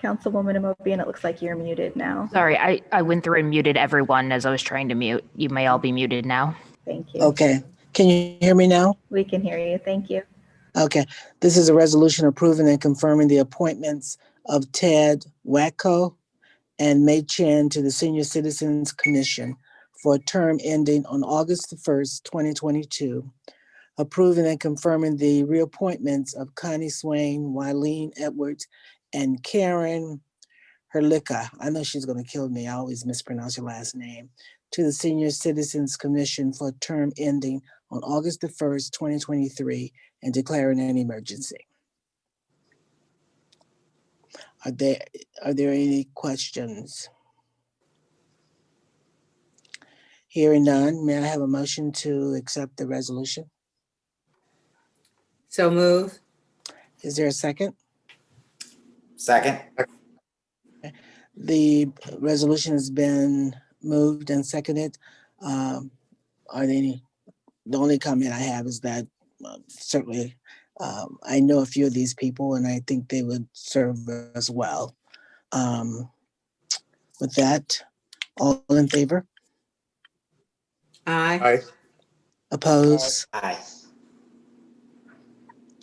Councilwoman Amobian, it looks like you're muted now.
Sorry, I went through and muted everyone as I was trying to mute. You may all be muted now.
Thank you.
Okay. Can you hear me now?
We can hear you. Thank you.
Okay. This is a resolution approving and confirming the appointments of Ted Wacko and Mei Chen to the Senior Citizens Commission for a term ending on August the 1st, 2022. Approving and confirming the reappointments of Connie Swain, Wileen Edwards, and Karen Herlicka. I know she's going to kill me. I always mispronounce your last name. To the Senior Citizens Commission for a term ending on August the 1st, 2023, and declaring an emergency. Are there any questions? Hearing none, may I have a motion to accept the resolution?
So move.
Is there a second?
Second.
The resolution has been moved and seconded. Are there any? The only comment I have is that certainly I know a few of these people and I think they would serve us well. With that, all in favor?
Aye.
Aye.
Oppose?
Aye.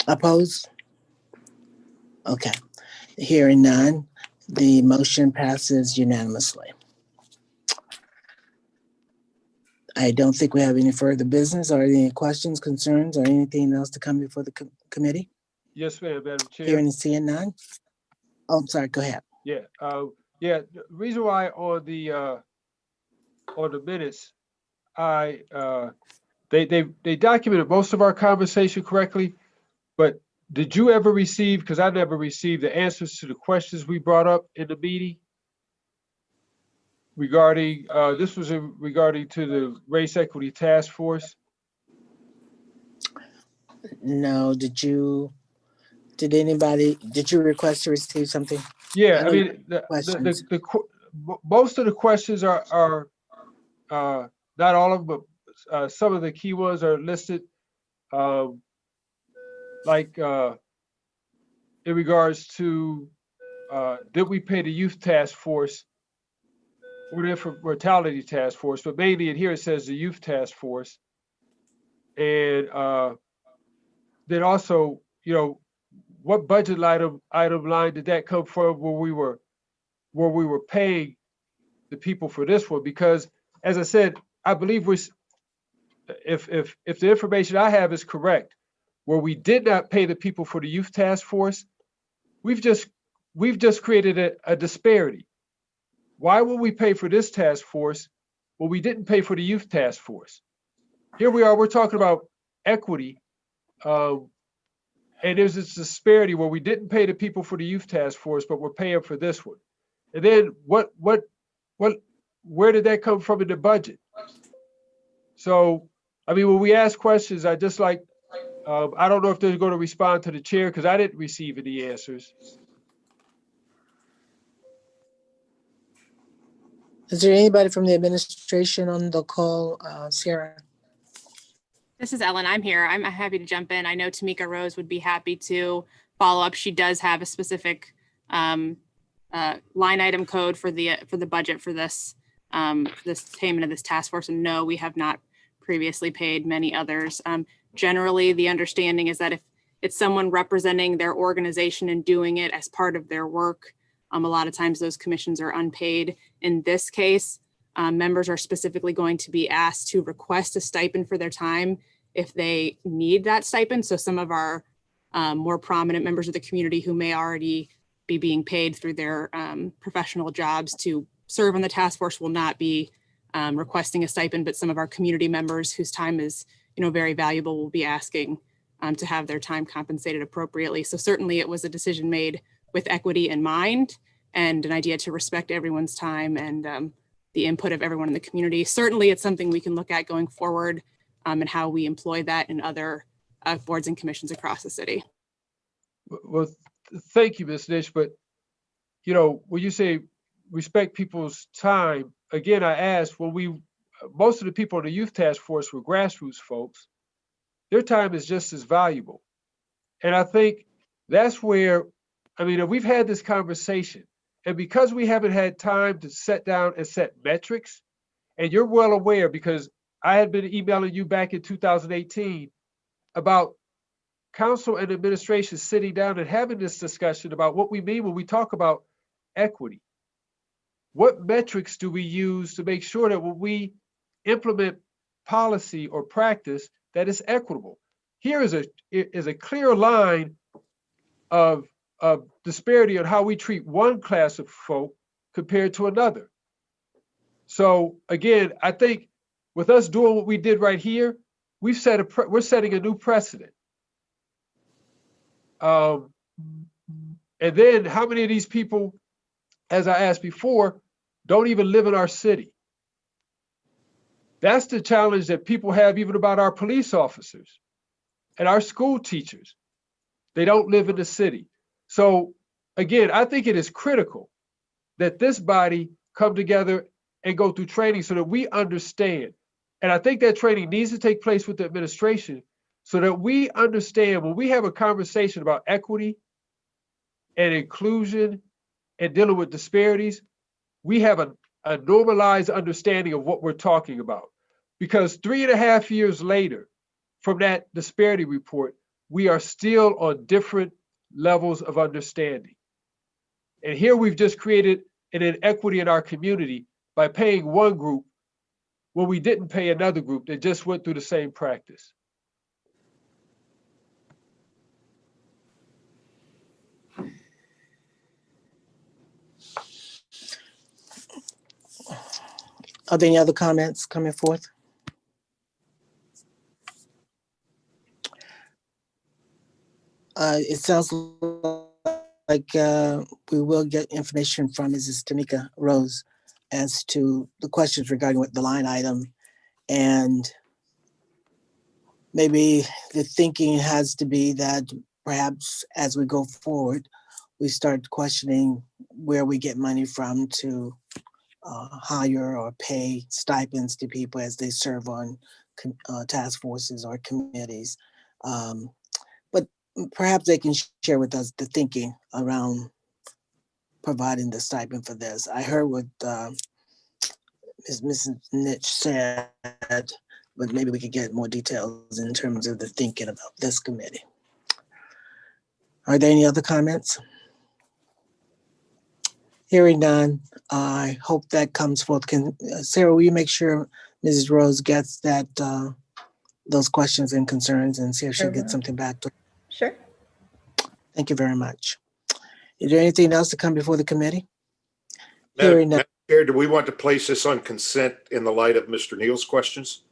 Oppose? Okay. Hearing none, the motion passes unanimously. I don't think we have any further business. Are there any questions, concerns, or anything else to come before the committee?
Yes, ma'am, Madam Chair.
Hearing and seeing none? Oh, I'm sorry, go ahead.
Yeah, the reason why on the minutes, they documented most of our conversation correctly, but did you ever receive, because I never received the answers to the questions we brought up in the meeting? Regarding, this was regarding to the Race Equity Task Force.
No, did you request to receive something?
Yeah,
I
I mean,
questions.
most of the questions are not all of them, but some of the key ones are listed. Like in regards to, did we pay the youth task force or the infant mortality task force? But mainly in here it says the youth task force. And then also, you know, what budget item line did that come from where we were paying the people for this one? Because as I said, I believe if the information I have is correct, where we did not pay the people for the youth task force, we've just created a disparity. Why will we pay for this task force when we didn't pay for the youth task force? Here we are, we're talking about equity, and there's this disparity where we didn't pay the people for the youth task force, but we're paying for this one. And then where did that come from in the budget? So, I mean, when we ask questions, I just like, I don't know if they're going to respond to the chair because I didn't receive any answers.
Is there anybody from the administration on the call, Sarah?
This is Ellen. I'm here. I'm happy to jump in. I know Tamika Rose would be happy to follow up. She does have a specific line item code for the budget for this this payment of this task force. And no, we have not previously paid many others. Generally, the understanding is that if it's someone representing their organization and doing it as part of their work, a lot of times those commissions are unpaid. In this case, members are specifically going to be asked to request a stipend for their time if they need that stipend. So some of our more prominent members of the community who may already be being paid through their professional jobs to serve on the task force will not be requesting a stipend, but some of our community members whose time is, you know, very valuable will be asking to have their time compensated appropriately. So certainly it was a decision made with equity in mind and an idea to respect everyone's time and the input of everyone in the community. Certainly it's something we can look at going forward and how we employ that in other boards and commissions across the city.
Well, thank you, Ms. Nish, but you know, when you say respect people's time, again, I asked, most of the people in the youth task force were grassroots folks. Their time is just as valuable. And I think that's where, I mean, we've had this conversation, and because we haven't had time to sit down and set metrics, and you're well aware because I had been emailing you back in 2018 about council and administration sitting down and having this discussion about what we mean when we talk about equity. What metrics do we use to make sure that when we implement policy or practice that is equitable? Here is a clear line of disparity on how we treat one class of folk compared to another. So again, I think with us doing what we did right here, we're setting a new precedent. And And then how many of these people, as I asked before, don't even live in our city? That's the challenge that people have even about our police officers and our school teachers. They don't live in the city. So again, I think it is critical that this body come together and go through training so that we understand. And I think that training needs to take place with the administration so that we understand when we have a conversation about equity and inclusion and dealing with disparities, we have a normalized understanding of what we're talking about. Because 3.5 years later from that disparity report, we are still on different levels of understanding. And here we've just created an inequity in our community by paying one group when we didn't pay another group that just went through the same practice.
Are there any other comments coming forth? It sounds like we will get information from Mrs. Tamika Rose as to the questions regarding what the line item, and maybe the thinking has to be that perhaps as we go forward, we start questioning where we get money from to hire or pay stipends to people as they serve on task forces or committees. But perhaps they can share with us the thinking around providing the stipend for this. I heard what Mrs. Nitch said, but maybe we could get more details in terms of the thinking about this committee. Are there any other comments? Hearing none, I hope that comes forth. Sarah, will you make sure Mrs. Rose gets that those questions and concerns and see if she gets something back to her?
Sure.
Thank you very much. Is there anything else to come before the committee? Hearing none.
Madam Chair, do we want to place this on consent in the light of Mr. Neal's questions?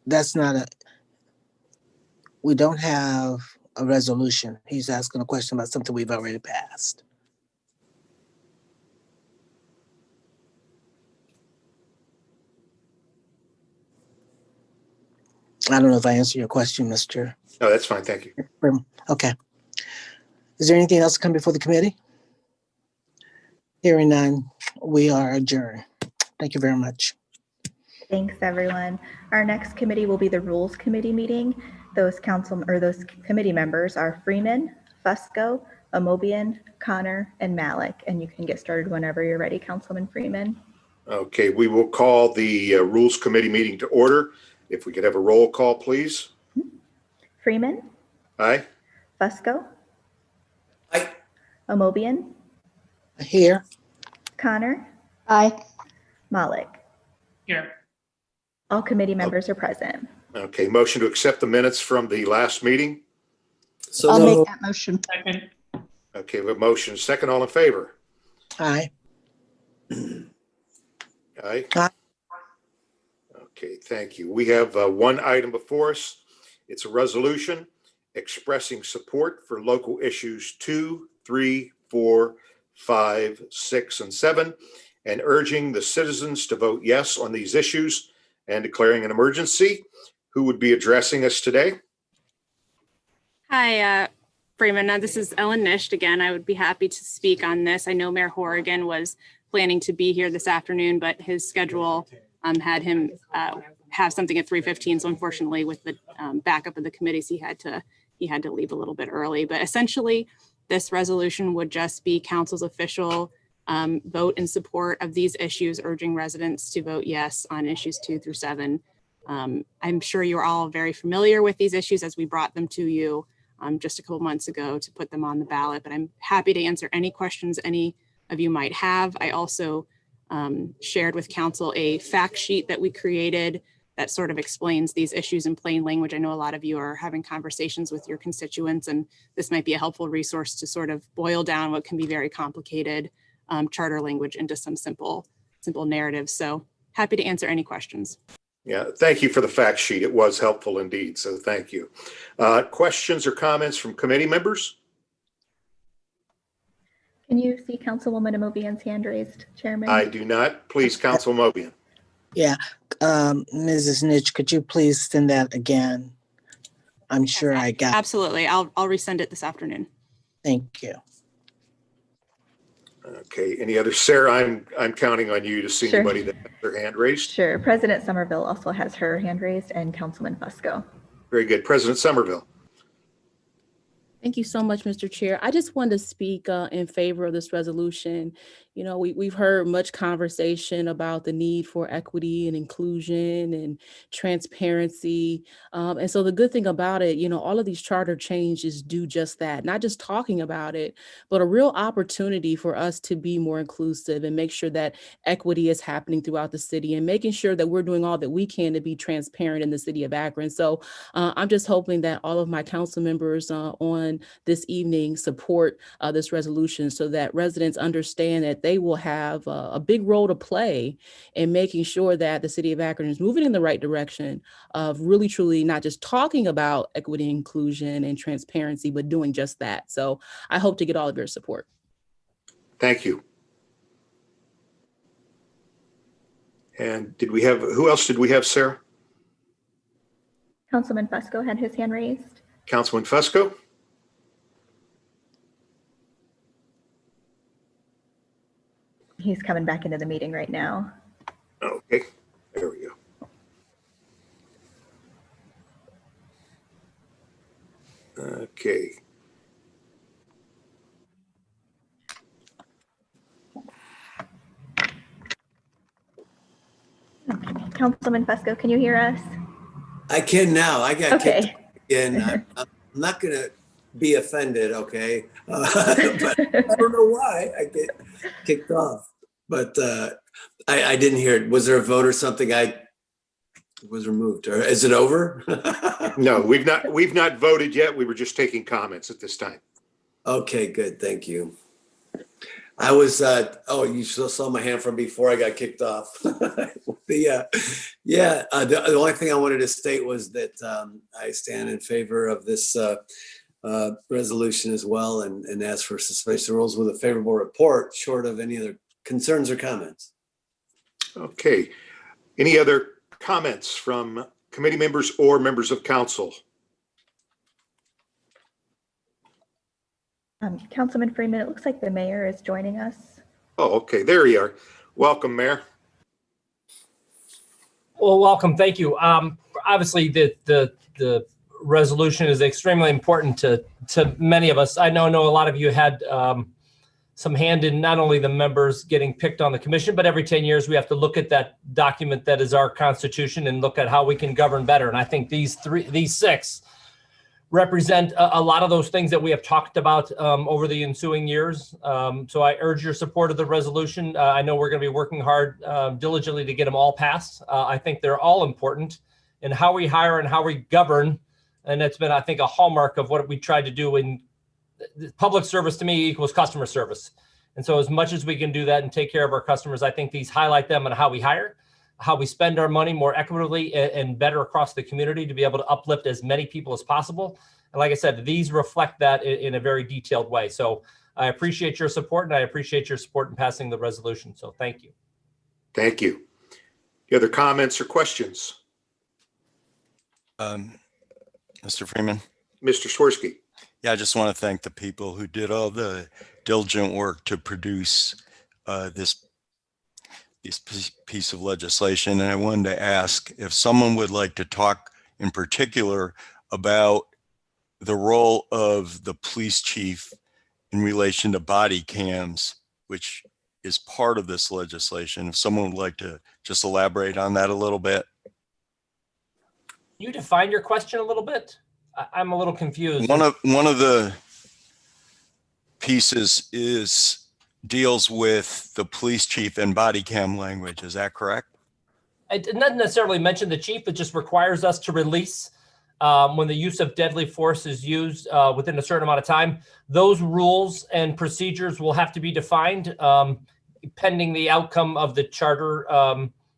That's not a, we don't have a resolution. He's asking a question about something we've already passed. I don't know if I answered your question, Mr.
No, that's fine. Thank you.
Okay. Is there anything else to come before the committee? Hearing none, we are adjourned. Thank you very much.
Thanks, everyone. Our next committee will be the Rules Committee meeting. Those committee members are Freeman, Fusco, Amobian, Connor, and Malik. And you can get started whenever you're ready, Councilman Freeman.
Okay, we will call the Rules Committee meeting to order. If we could have a roll call, please.
Freeman.
Aye.
Fusco.
Aye.
Amobian.
Here.
Connor.
Aye.
Malik.
Here.
All committee members are present.
Okay, motion to accept the minutes from the last meeting.
So
I'll
moved.
make that motion.
Second.
Okay, we have a motion. Second, all in favor?
Aye.
Aye.
Aye.
Okay, thank you. We have one item before us. It's a resolution expressing support for local issues 2, 3, 4, 5, 6, and 7, and urging the citizens to vote yes on these issues and declaring an emergency. Who would be addressing us today?
Hi, Freeman. This is Ellen Nisht again. I would be happy to speak on this. I know Mayor Horrigan was planning to be here this afternoon, but his schedule had him have something at 3:15. So unfortunately, with the backup of the committees, he had to leave a little bit early. But essentially, this resolution would just be council's official vote in support of these issues, urging residents to vote yes on issues 2 through 7. I'm sure you're all very familiar with these issues as we brought them to you just a couple months ago to put them on the ballot, but I'm happy to answer any questions any of you might have. I also shared with council a fact sheet that we created that sort of explains these issues in plain language. I know a lot of you are having conversations with your constituents, and this might be a helpful resource to sort of boil down what can be very complicated charter language into some simple narratives. So happy to answer any questions.
Yeah, thank you for the fact sheet. It was helpful indeed, so thank you. Questions or comments from committee members?
Can you see Councilwoman Amobian's hand raised, Chairman?
I do not. Please, Council Mobian.
Yeah, Mrs. Nitch, could you please send that again? I'm sure I got.
Absolutely. I'll resend it this afternoon.
Thank you.
Okay, any other, Sarah, I'm counting on you to see
Sure.
anybody that has their hand raised.
Sure. President Somerville also has her hand raised, and Councilman Fusco.
Very good. President Somerville.
Thank you so much, Mr. Chair. I just wanted to speak in favor of this resolution. You know, we've heard much conversation about the need for equity and inclusion and transparency. And so the good thing about it, you know, all of these charter changes do just that, not just talking about it, but a real opportunity for us to be more inclusive and make sure that equity is happening throughout the city and making sure that we're doing all that we can to be transparent in the city of Akron. So I'm just hoping that all of my council members on this evening support this resolution so that residents understand that they will have a big role to play in making sure that the city of Akron is moving in the right direction of really truly not just talking about equity, inclusion, and transparency, but doing just that. So I hope to get all of your support.
Thank you. And who else did we have, Sarah?
Councilman Fusco had his hand raised.
Councilman Fusco?
He's coming back into the meeting right now.
Okay, there we go. Okay.
Councilman Fusco, can you hear us?
I can now. I got kicked
Okay.
again. I'm not going to be offended, okay? But I don't know why I get kicked off. But I didn't hear it. Was there a vote or something? I was removed. Or is it over?
No, we've not voted yet. We were just taking comments at this time.
Okay, good. Thank you. I was, you saw my hand from before I got kicked off. The only thing I wanted to state was that I stand in favor of this resolution as well and ask for suspension of rules with a favorable report short of any other concerns or comments.
Okay. Any other comments from committee members or members of council?
Councilman Freeman, it looks like the mayor is joining us.
Oh, okay. There you are. Welcome, Mayor.
Well, welcome. Thank you. Obviously, the resolution is extremely important to many of us. I know a lot of you had some hand in not only the members getting picked on the commission, but every 10 years we have to look at that document that is our Constitution and look at how we can govern better. And I think these six represent a lot of those things that we have talked about over the ensuing years. So I urge your support of the resolution. I know we're going to be working hard diligently to get them all passed. I think they're all important in how we hire and how we govern. And it's been, I think, a hallmark of what we tried to do in public service. To me equals customer service. And so as much as we can do that and take care of our customers, I think these highlight them and how we hire, how we spend our money more equitably and better across the community to be able to uplift as many people as possible. And like I said, these reflect that in a very detailed way. So I appreciate your support, and I appreciate your support in passing the resolution. So thank you.
Thank you. Any other comments or questions?
Mr. Freeman.
Mr. Swirsky.
Yeah, I just want to thank the people who did all the diligent work to produce this piece of legislation. And I wanted to ask if someone would like to talk in particular about the role of the police chief in relation to body cams, which is part of this legislation. If someone would like to just elaborate on that a little bit.
Can you define your question a little bit? I'm a little confused.
One of the pieces deals with the police chief and body cam language. Is that correct?
It doesn't necessarily mention the chief. It just requires us to release when the use of deadly force is used within a certain amount of time. Those rules and procedures will have to be defined pending the outcome of the charter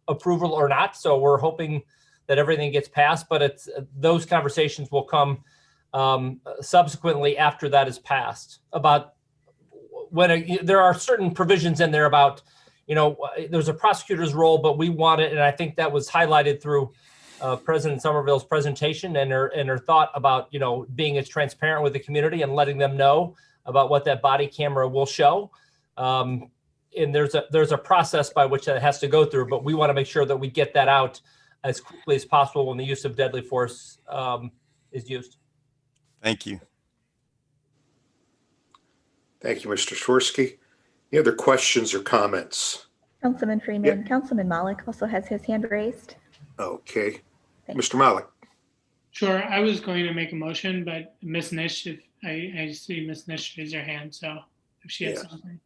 approval or not. So we're hoping that everything gets passed, but it's those conversations will come subsequently after that is passed about when there are certain provisions in there about, there's a prosecutor's role, but we want it. And I think that was highlighted through President Somerville's presentation and her thought about, being as transparent with the community and letting them know about what that body camera will show. And there's a process by which that has to go through, but we want to make sure that we get that out as quickly as possible when the use of deadly force is used.
Thank you.
Thank you, Mr. Swirsky. Any other questions or comments?
Councilman Freeman. Councilman Malik also has his hand raised.
Okay.
Thanks.
Mr. Malik.
Sure, I was going to make a motion, but Ms. Nish, if I see Ms. Nish raise her hand, so if she has something.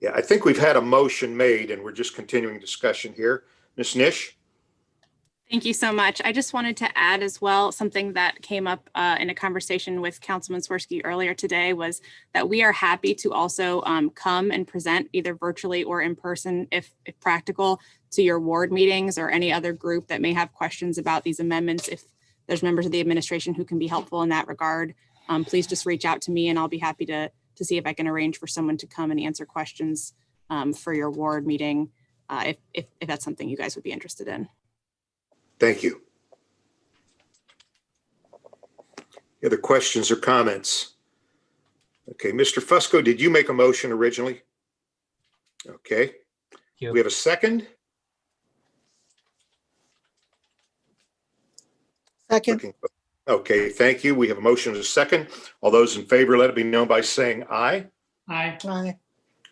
Yeah, I think we've had a motion made and we're just continuing discussion here. Ms. Nish?
Thank you so much. I just wanted to add as well, something that came up in a conversation with Councilman Swirsky earlier today was that we are happy to also come and present either virtually or in person, if practical, to your ward meetings or any other group that may have questions about these amendments. If there's members of the administration who can be helpful in that regard, please just reach out to me and I'll be happy to see if I can arrange for someone to come and answer questions for your ward meeting if that's something you guys would be interested in.
Thank you. Any other questions or comments? Okay, Mr. Fusco, did you make a motion originally? Okay. We have a second?
Second.
Okay, thank you. We have a motion and a second. All those in favor, let it be known by saying aye.
Aye.
Aye.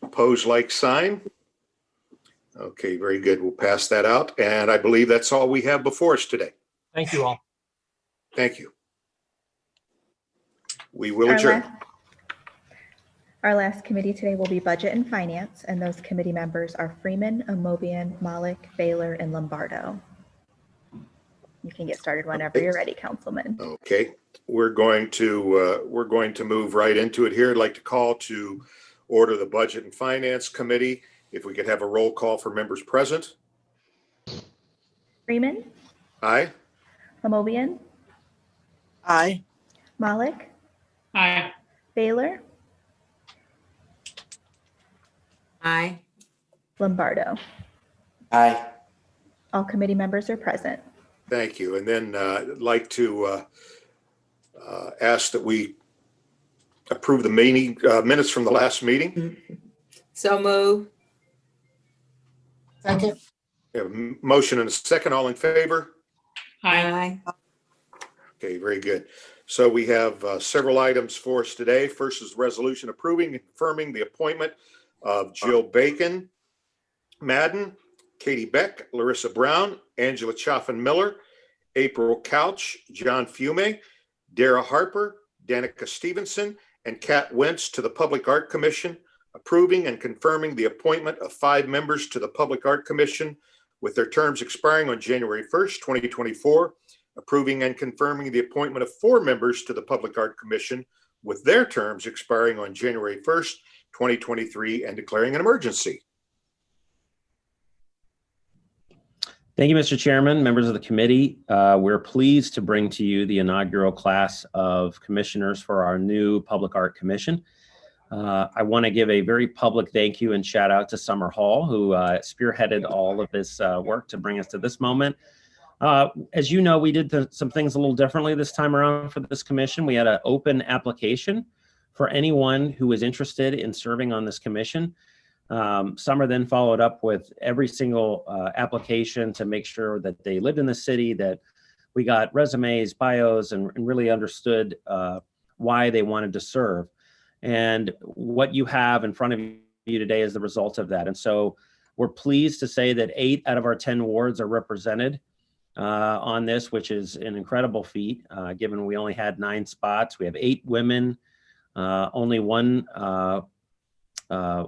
Opposed, like sign. Okay, very good. We'll pass that out. And I believe that's all we have before us today.
Thank you all.
Thank you. We will adjourn.
Our last committee today will be Budget and Finance, and those committee members are Freeman, Amobian, Malik, Baylor, and Lombardo. You can get started whenever you're ready, Councilman.
Okay, we're going to move right into it here. I'd like to call to order the Budget and Finance Committee. If we could have a roll call for members present.
Freeman.
Aye.
Amobian.
Aye.
Malik.
Aye.
Baylor.
Aye.
Lombardo.
Aye.
All committee members are present.
Thank you. And then I'd like to ask that we approve the meeting minutes from the last meeting.
So move.
Second.
We have a motion and a second. All in favor?
Aye.
Okay, very good. So we have several items for us today. First is the resolution approving and confirming the appointment of Jill Bacon, Madden, Katie Beck, Larissa Brown, Angela Chaffin-Miller, April Couch, John Fume, Dara Harper, Danica Stevenson, and Kat Wentz to the Public Art Commission, approving and confirming the appointment of 5 members to the Public Art Commission with their terms expiring on January 1st, 2024, approving and confirming the appointment of 4 members to the Public Art Commission with their terms expiring on January 1st, 2023, and declaring an emergency.
Thank you, Mr. Chairman, members of the committee. We're pleased to bring to you the inaugural class of commissioners for our new Public Art Commission. I want to give a very public thank you and shout out to Summer Hall, who spearheaded all of this work to bring us to this moment. As you know, we did some things a little differently this time around for this commission. We had an open application for anyone who was interested in serving on this commission. Summer then followed up with every single application to make sure that they lived in the city, that we got resumes, bios, and really understood why they wanted to serve. And what you have in front of you today is the result of that. And so we're pleased to say that 8 out of our 10 wards are represented on this, which is an incredible feat, given we only had 9 spots. We have 8 women, only 1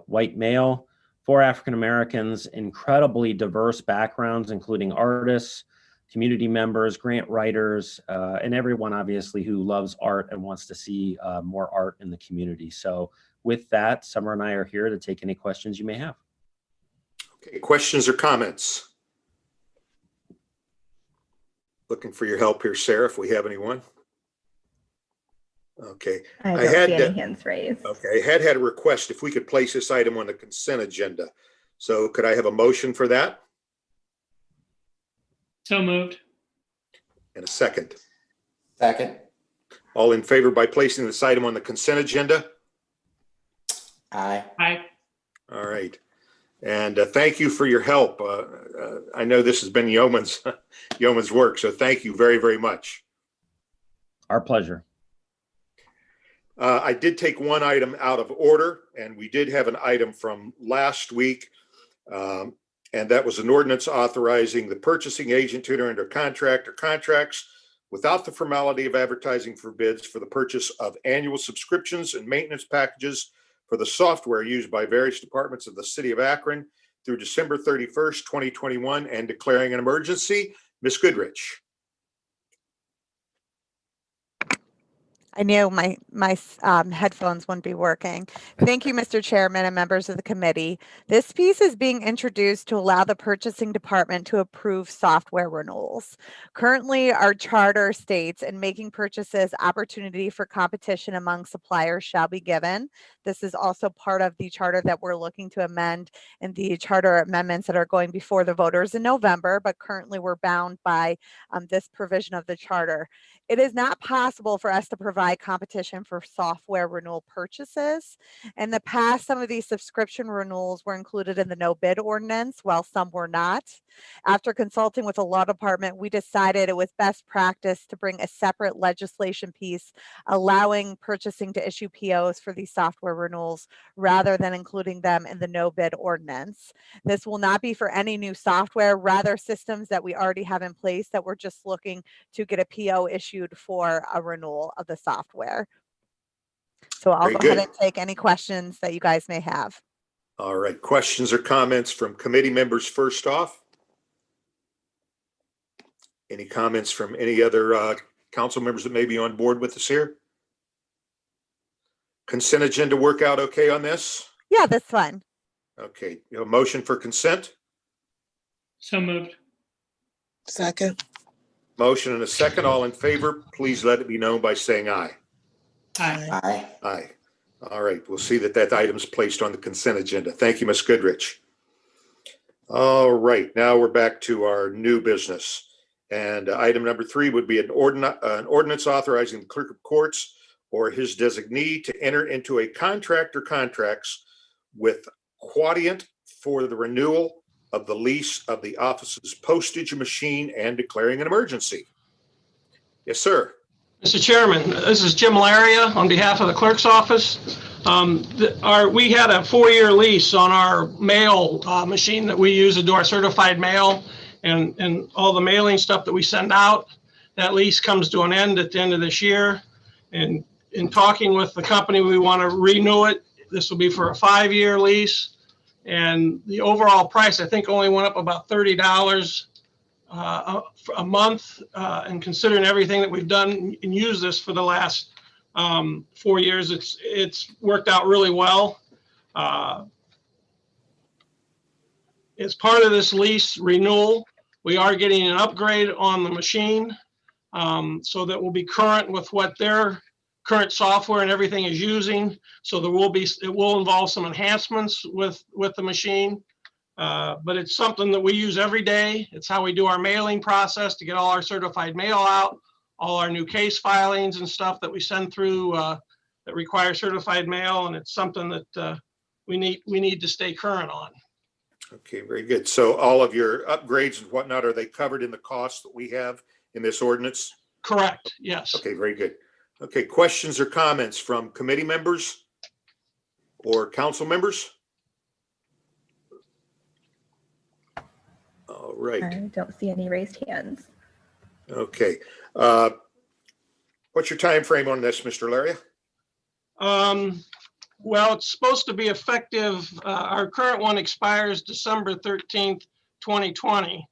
white male, 4 African Americans, incredibly diverse backgrounds, including artists, community members, grant writers, and everyone obviously who loves art and wants to see more art in the community. So with that, Summer and I are here to take any questions you may have.
Okay, questions or comments? Looking for your help here, Sarah, if we have anyone. Okay.
I
I
don't
had
see any hands raised.
Okay, I had a request if we could place this item on the consent agenda. So could I have a motion for that
So moved.
and a second?
Second.
All in favor by placing this item on the consent agenda?
Aye.
Aye.
All right. And thank you for your help. I know this has been yeoman's work, so thank you very, very much.
Our pleasure.
I did take one item out of order, and we did have an item from last week. And that was an ordinance authorizing the purchasing agent to enter into contract or contracts without the formality of advertising for bids for the purchase of annual subscriptions and maintenance packages for the software used by various departments of the city of Akron through December 31st, 2021, and declaring an emergency. Ms. Goodrich.
I knew my headphones wouldn't be working. Thank you, Mr. Chairman and members of the committee. This piece is being introduced to allow the purchasing department to approve software renewals. Currently, our charter states in making purchases, opportunity for competition among suppliers shall be given. This is also part of the charter that we're looking to amend in the charter amendments that are going before the voters in November, but currently we're bound by this provision of the charter. It is not possible for us to provide competition for software renewal purchases. In the past, some of these subscription renewals were included in the no bid ordinance, while some were not. After consulting with the law department, we decided it was best practice to bring a separate legislation piece allowing purchasing to issue POs for these software renewals rather than including them in the no bid ordinance. This will not be for any new software, rather systems that we already have in place that we're just looking to get a PO issued for a renewal of the software. So I'll
Very
go
good.
ahead and take any questions that you guys may have.
All right, questions or comments from committee members first off? Any comments from any other council members that may be on board with us here? Consent agenda work out okay on this?
Yeah, that's fine.
Okay, you have a motion for consent?
So moved.
Second.
Motion and a second. All in favor, please let it be known by saying aye.
Aye.
Aye.
Aye. All right, we'll see that that item is placed on the consent agenda. Thank you, Ms. Goodrich. All right, now we're back to our new business. And item number 3 would be an ordinance authorizing the clerk of courts or his designee to enter into a contract or contracts with Quadient for the renewal of the lease of the office's postage machine and declaring an emergency. Yes, sir.
Mr. Chairman, this is Jim Laria on behalf of the clerk's office. We had a 4-year lease on our mail machine that we use to do our certified mail and all the mailing stuff that we send out. That lease comes to an end at the end of this year. And in talking with the company, we want to renew it. This will be for a 5-year lease. And the overall price, I think, only went up about $30 a month. And considering everything that we've done and used this for the last 4 years, it's worked out really well. As part of this lease renewal, we are getting an upgrade on the machine so that we'll be current with what their current software and everything is using. So it will involve some enhancements with the machine. But it's something that we use every day. It's how we do our mailing process to get all our certified mail out, all our new case filings and stuff that we send through that require certified mail. And it's something that we need to stay current on.
Okay, very good. So all of your upgrades and whatnot, are they covered in the costs that we have in this ordinance?
Correct, yes.
Okay, very good. Okay, questions or comments from committee members or council members? All right.
I don't see any raised hands.
Okay. What's your time frame on this, Mr. Laria?
Well, it's supposed to be effective. Our current one expires December 13th, 2020.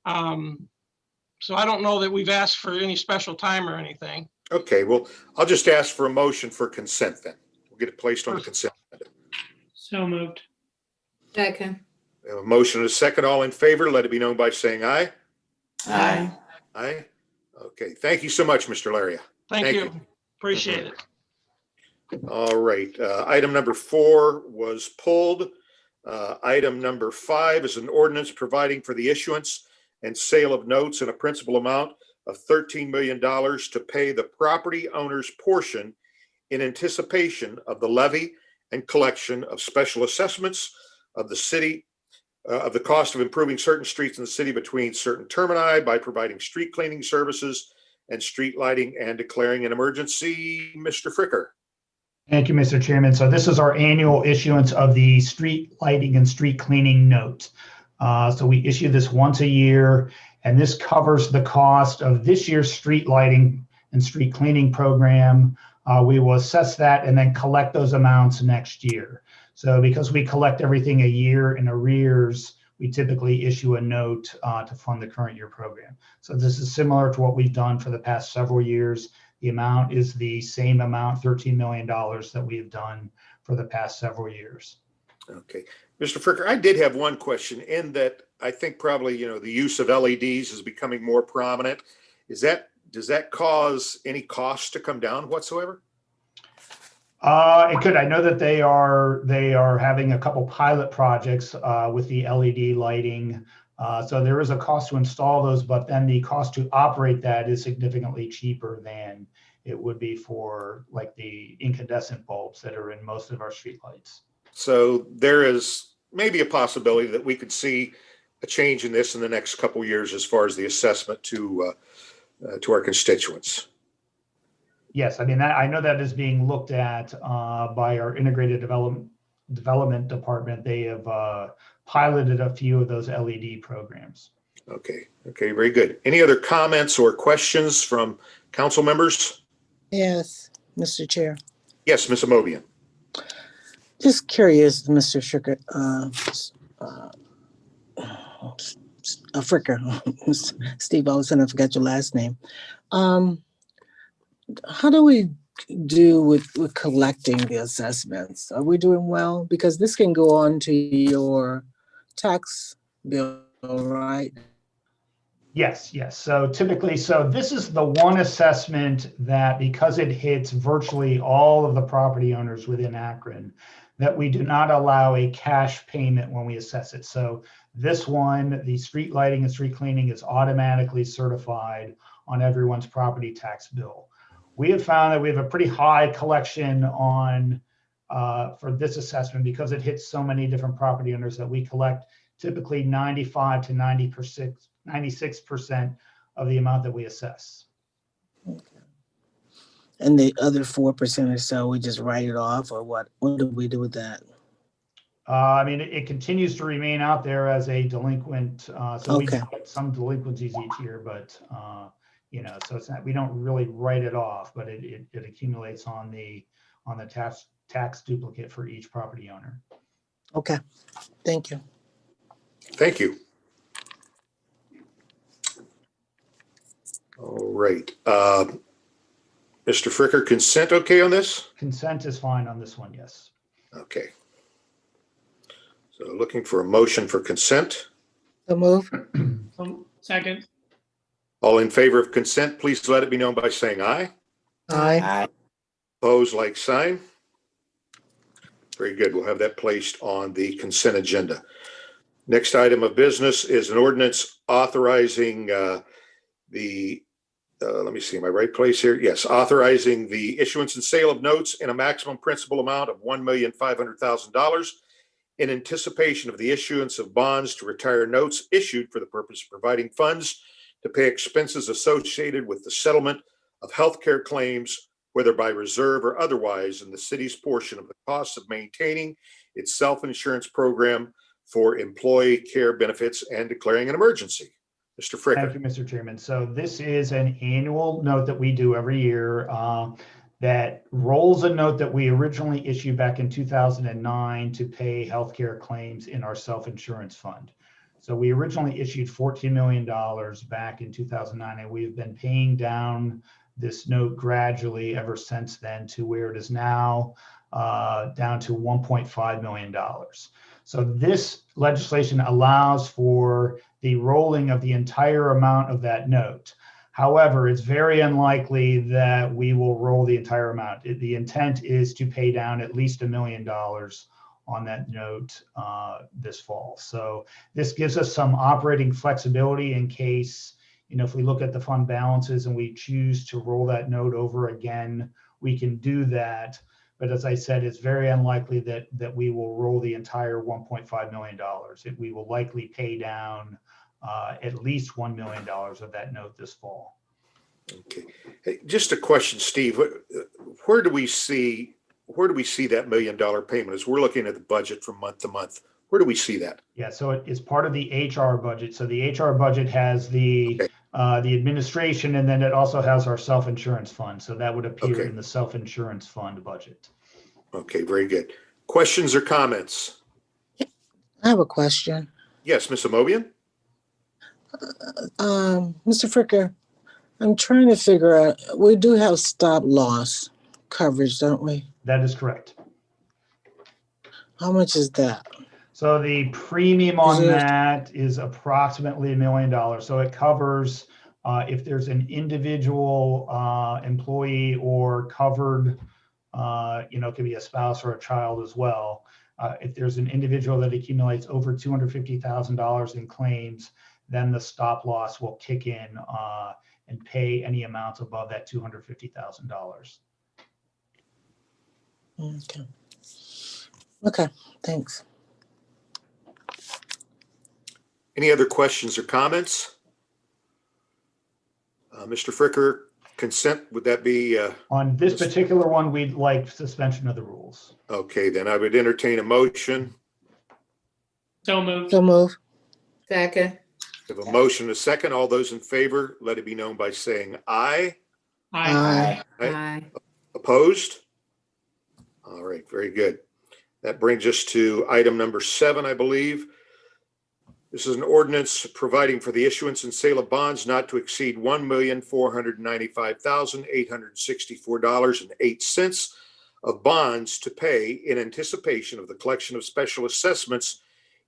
So I don't know that we've asked for any special time or anything.
Okay, well, I'll just ask for a motion for consent then. We'll get it placed on the consent agenda.
So moved.
Second.
We have a motion and a second. All in favor, let it be known by saying aye.
Aye.
Aye. Okay, thank you so much, Mr. Laria.
Thank you. Appreciate it.
All right, item number 4 was pulled. Item number 5 is an ordinance providing for the issuance and sale of notes in a principal amount of $13 million to pay the property owner's portion in anticipation of the levy and collection of special assessments of the city, of the cost of improving certain streets in the city between certain termini by providing street cleaning services and street lighting and declaring an emergency. Mr. Fricker.
Thank you, Mr. Chairman. So this is our annual issuance of the street lighting and street cleaning note. So we issue this once a year, and this covers the cost of this year's street lighting and street cleaning program. We will assess that and then collect those amounts next year. So because we collect everything a year in arrears, we typically issue a note to fund the current year program. So this is similar to what we've done for the past several years. The amount is the same amount, $13 million, that we have done for the past several years.
Okay, Mr. Fricker, I did have one question in that I think probably, the use of LEDs is becoming more prominent. Does that cause any cost to come down whatsoever?
It could. I know that they are having a couple pilot projects with the LED lighting. So there is a cost to install those, but then the cost to operate that is significantly cheaper than it would be for like the incandescent bulbs that are in most of our streetlights.
So there is maybe a possibility that we could see a change in this in the next couple of years as far as the assessment to our constituents.
Yes, I mean, I know that is being looked at by our integrated development department. They have piloted a few of those LED programs.
Okay, very good. Any other comments or questions from council members?
Yes, Mr. Chair.
Yes, Ms. Amobian.
Just curious, Mr. Fricker, Fricker, Steve, all of a sudden I forgot your last name. How do we do with collecting the assessments? Are we doing well? Because this can go on to your tax bill, right?
Yes. So typically, this is the one assessment that, because it hits virtually all of the property owners within Akron, that we do not allow a cash payment when we assess it. So this one, the street lighting and street cleaning, is automatically certified on everyone's property tax bill. We have found that we have a pretty high collection on for this assessment because it hits so many different property owners that we collect typically 95 to 96% of the amount that we assess.
Okay. And the other 4% or so, we just write it off, or what? What do we do with that?
I mean, it continues to remain out there as a delinquent. So we get some delinquencies each year, but so it's not, we don't really write it off, but it accumulates on the tax duplicate for each property owner.
Okay, thank you.
Thank you. All right. Mr. Fricker, consent okay on this?
Consent is fine on this one, yes.
Okay. So looking for a motion for consent.
So move.
Second.
All in favor of consent, please let it be known by saying aye.
Aye.
Opposed, like sign. Very good. We'll have that placed on the consent agenda. Next item of business is an ordinance authorizing let me see, am I right place here? Yes, authorizing the issuance and sale of notes in a maximum principal amount of $1,500,000 in anticipation of the issuance of bonds to retire notes issued for the purpose of providing funds to pay expenses associated with the settlement of healthcare claims, whether by reserve or otherwise, in the city's portion of the costs of maintaining its self-insurance program for employee care benefits and declaring an emergency. Mr. Fricker.
Thank you, Mr. Chairman. So this is an annual note that we do every year that rolls a note that we originally issued back in 2009 to pay healthcare claims in our self-insurance fund. So we originally issued $14 million back in 2009, and we've been paying down this note gradually ever since then to where it is now down to $1.5 million. So this legislation allows for the rolling of the entire amount of that note. However, it's very unlikely that we will roll the entire amount. The intent is to pay down at least $1 million on that note this fall. So this gives us some operating flexibility in case, if we look at the fund balances and we choose to roll that note over again, we can do that. But as I said, it's very unlikely that we will roll the entire $1.5 million. We will likely pay down at least $1 million of that note this fall.
Okay. Hey, just a question, Steve. Where do we see that $1 million payment? As we're looking at the budget from month to month, where do we see that?
Yeah, so it's part of the HR budget. So the HR budget has the administration, and then it also has our self-insurance fund. So that would appear in the self-insurance fund budget.
Okay, very good. Questions or comments?
I have a question.
Yes, Ms. Amobian?
Mr. Fricker, I'm trying to figure out, we do have stop loss coverage, don't we?
That is correct.
How much is that?
So the premium on that is approximately $1 million. So it covers if there's an individual employee or covered, it could be a spouse or a child as well. If there's an individual that accumulates over $250,000 in claims, then the stop loss will kick in and pay any amounts above that $250,000.
Okay. Okay, thanks.
Any other questions or comments? Mr. Fricker, consent, would that be?
On this particular one, we'd like suspension of the rules.
Okay, then I would entertain a motion.
So moved.
So move.
Second.
We have a motion, a second. All those in favor, let it be known by saying aye.
Aye.
Aye.
Opposed? All right, very good. That brings us to item number 7, I believe. This is an ordinance providing for the issuance and sale of bonds not to exceed $1,495,864.08 of bonds to pay in anticipation of the collection of special assessments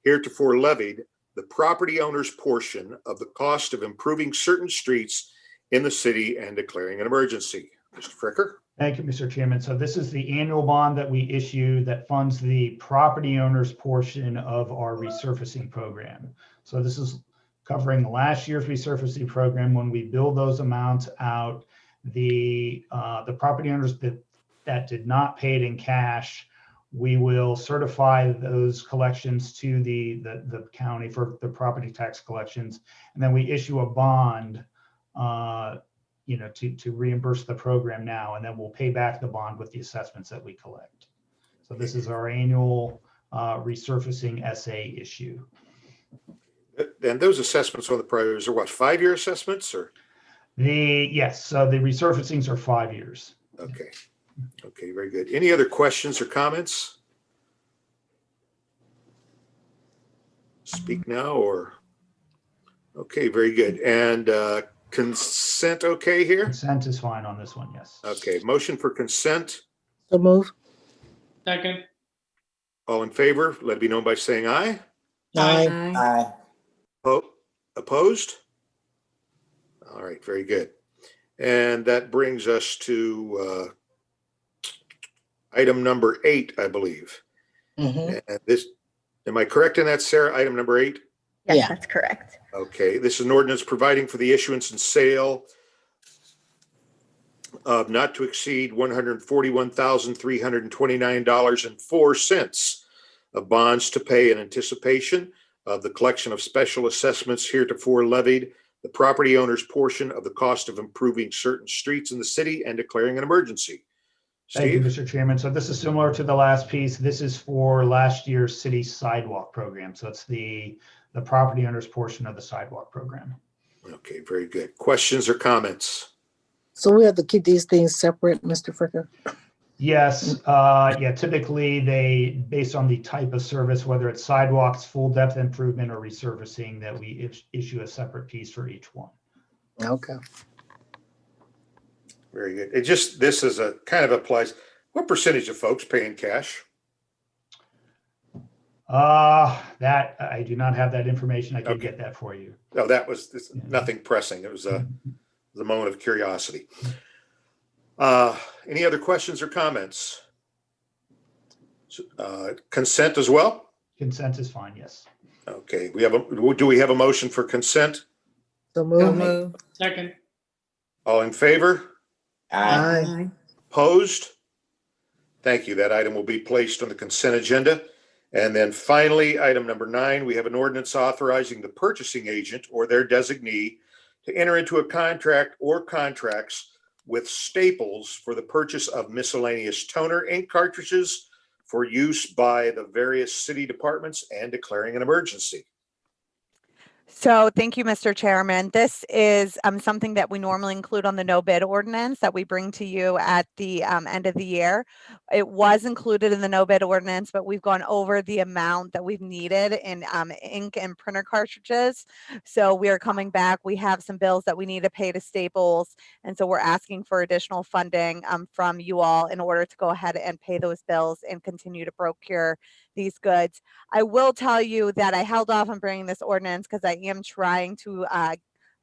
heretofore levied, the property owner's portion of the cost of improving certain streets in the city and declaring an emergency. Mr. Fricker?
Thank you, Mr. Chairman. So this is the annual bond that we issue that funds the property owner's portion of our resurfacing program. So this is covering last year's resurfacing program. When we bill those amounts out, the property owners that did not pay it in cash, we will certify those collections to the county for the property tax collections, and then we issue a bond to reimburse the program now, and then we'll pay back the bond with the assessments that we collect. So this is our annual resurfacing SA issue.
And those assessments on the priorities are what, 5-year assessments or?
Yes, so the resurfacings are 5 years.
Okay. Okay, very good. Any other questions or comments? Speak now or? Okay, very good. And consent okay here?
Consent is fine on this one, yes.
Okay, motion for consent.
So move.
Second.
All in favor, let it be known by saying aye.
Aye.
Aye.
Opposed? All right, very good. And that brings us to item number 8, I believe.
Mm-hmm.
And this, am I correct in that, Sarah? Item number 8?
Yes,
Yeah.
that's correct.
Okay, this is an ordinance providing for the issuance and sale of not to exceed $141,329.04 of bonds to pay in anticipation of the collection of special assessments heretofore levied, the property owner's portion of the cost of improving certain streets in the city and declaring an emergency.
Thank you,
Steve?
Mr. Chairman. So this is similar to the last piece. This is for last year's city sidewalk program. So it's the property owner's portion of the sidewalk program.
Okay, very good. Questions or comments?
So we have to keep these things separate, Mr. Fricker?
Yes, typically they, based on the type of service, whether it's sidewalks, full depth improvement, or resurfacing, that we issue a separate piece for each one.
Okay.
Very good. This is a kind of applies, what percentage of folks pay in cash?
That, I do not have that information. I can get that for you.
No, that was nothing pressing. It was the moment of curiosity. Any other questions or comments? Consent as well?
Consent is fine, yes.
Okay, do we have a motion for consent?
So
So
move.
move.
Second.
All in favor?
Aye.
Opposed? Thank you. That item will be placed on the consent agenda. And then finally, item number 9, we have an ordinance authorizing the purchasing agent or their designee to enter into a contract or contracts with Staples for the purchase of miscellaneous toner ink cartridges for use by the various city departments and declaring an emergency.
So thank you, Mr. Chairman. This is something that we normally include on the no bid ordinance that we bring to you at the end of the year. It was included in the no bid ordinance, but we've gone over the amount that we've needed in ink and printer cartridges. So we are coming back. We have some bills that we need to pay to Staples. And so we're asking for additional funding from you all in order to go ahead and pay those bills and continue to procure these goods. I will tell you that I held off on bringing this ordinance because I am trying to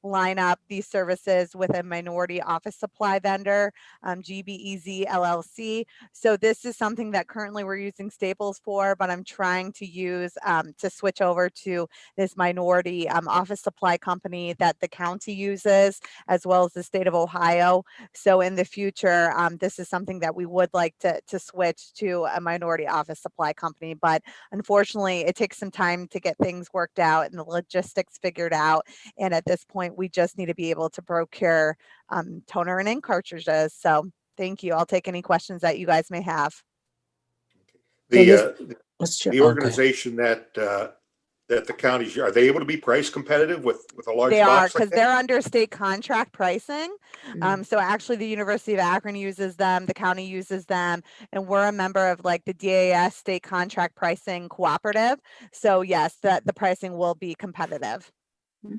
line up these services with a minority office supply vendor, GBEZ LLC. So this is something that currently we're using Staples for, but I'm trying to use to switch over to this minority office supply company that the county uses, as well as the state of Ohio. So in the future, this is something that we would like to switch to a minority office supply company. But unfortunately, it takes some time to get things worked out and the logistics figured out. And at this point, we just need to be able to procure toner and ink cartridges. So thank you. I'll take any questions that you guys may have.
The
Okay.
organization that the counties, are they able to be price competitive with a large
They are,
box like
because
that?
they're under state contract pricing. So actually the University of Akron uses them, the county uses them, and we're a member of like the DAS state contract pricing cooperative. So yes, the pricing will be competitive.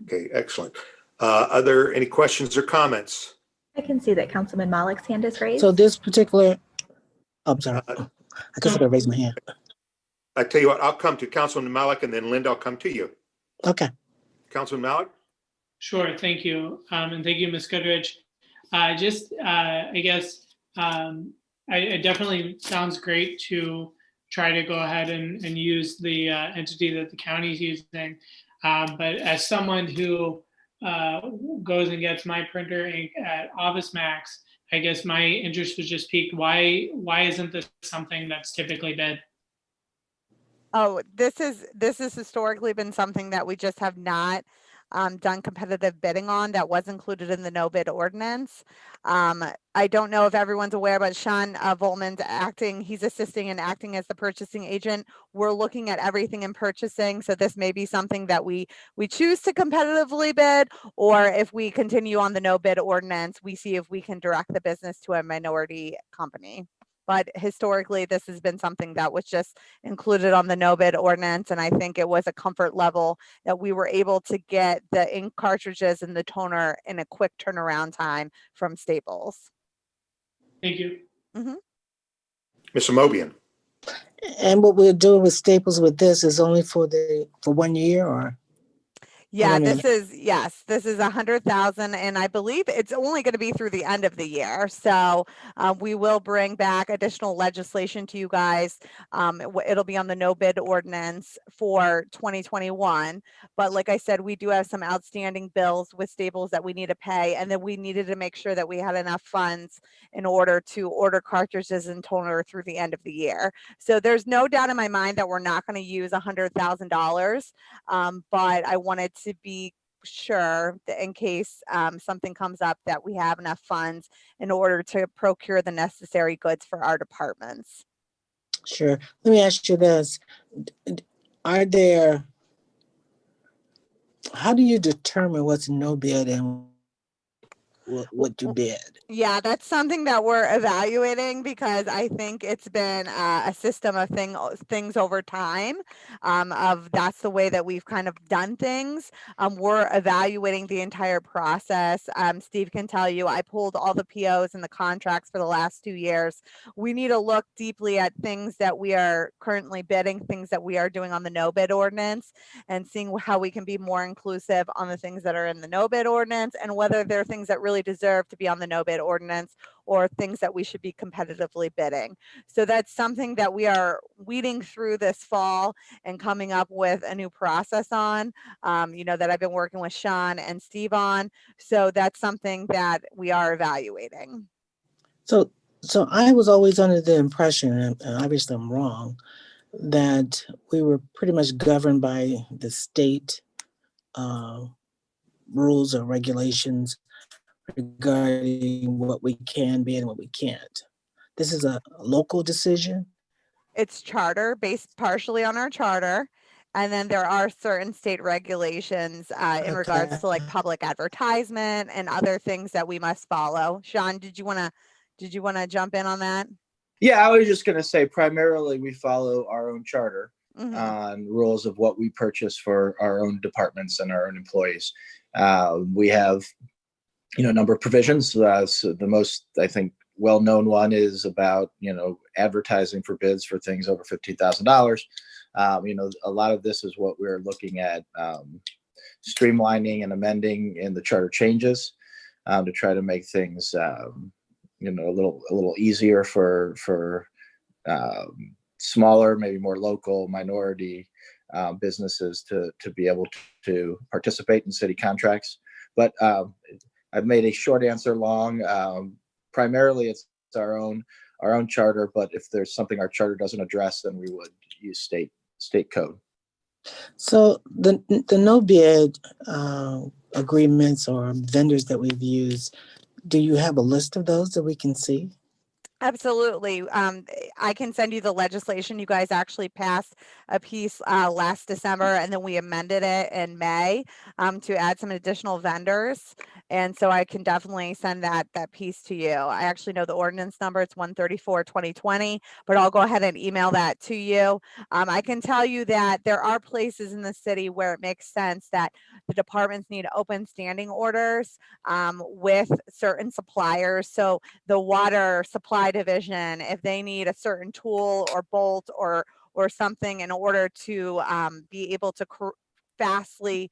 Okay, excellent. Are there any questions or comments?
I can see that Councilman Malik's hand is raised.
So this particular, I'm sorry, I guess I could raise my hand.
I tell you what, I'll come to Councilman Malik and then Linda, I'll come to you.
Okay.
Councilman Malik?
Sure, thank you. And thank you, Ms. Goodrich. I guess, it definitely sounds great to try to go ahead and use the entity that the county is using. But as someone who goes and gets my printer ink at Office Max, I guess my interest was just piqued. Why isn't this something that's typically bid?
Oh, this has historically been something that we just have not done competitive bidding on. That was included in the no bid ordinance. I don't know if everyone's aware, but Sean Volman's acting, he's assisting and acting as the purchasing agent. We're looking at everything in purchasing. So this may be something that we choose to competitively bid, or if we continue on the no bid ordinance, we see if we can direct the business to a minority company. But historically, this has been something that was just included on the no bid ordinance. And I think it was a comfort level that we were able to get the ink cartridges and the toner in a quick turnaround time from Staples.
Thank you.
Ms. Amobian?
And what we're doing with Staples with this is only for 1 year, or?
Yeah, this is 100,000, and I believe it's only going to be through the end of the year. So we will bring back additional legislation to you guys. It'll be on the no bid ordinance for 2021. But like I said, we do have some outstanding bills with Staples that we need to pay, and then we needed to make sure that we had enough funds in order to order cartridges and toner through the end of the year. So there's no doubt in my mind that we're not going to use $100,000, but I wanted to be sure that in case something comes up that we have enough funds in order to procure the necessary goods for our departments.
Sure. Let me ask you this. How do you determine what's no bid and what you bid?
Yeah, that's something that we're evaluating, because I think it's been a system of things over time, of that's the way that we've kind of done things. We're evaluating the entire process. Steve can tell you, I pulled all the POs and the contracts for the last 2 years. We need to look deeply at things that we are currently bidding, things that we are doing on the no bid ordinance, and seeing how we can be more inclusive on the things that are in the no bid ordinance, and whether there are things that really really deserve to be on the no bid ordinance, or things that we should be competitively bidding. So that's something that we are weeding through this fall and coming up with a new process on, that I've been working with Sean and Steve on. So that's something that we are evaluating.
So I was always under the impression, and obviously I'm wrong, that we were pretty much governed by the state rules or regulations regarding what we can bid and what we can't. This is a local decision.
It's charter, based partially on our charter. And then there are certain state regulations in regards to like public advertisement and other things that we must follow. Sean, did you want to jump in on that?
Yeah, I was just going to say primarily we follow our own charter on rules of what we purchase for our own departments and our own employees. We have, a number of provisions. So the most, I think, well-known one is about, advertising for bids for things over $15,000. A lot of this is what we're looking at streamlining and amending in the charter changes to try to make things, a little easier for smaller, maybe more local minority businesses to be able to participate in city contracts. But I've made a short answer long. Primarily, it's our own charter. But if there's something our charter doesn't address, then we would use state code.
So the no bid agreements or vendors that we've used, do you have a list of those that we can see?
Absolutely. I can send you the legislation. You guys actually passed a piece last December, and then we amended it in May to add some additional vendors. And so I can definitely send that piece to you. I actually know the ordinance number. It's 134/2020, but I'll go ahead and email that to you. I can tell you that there are places in the city where it makes sense that the departments need open standing orders with certain suppliers. So the water supply division, if they need a certain tool or bolt or something in order to be able to fastly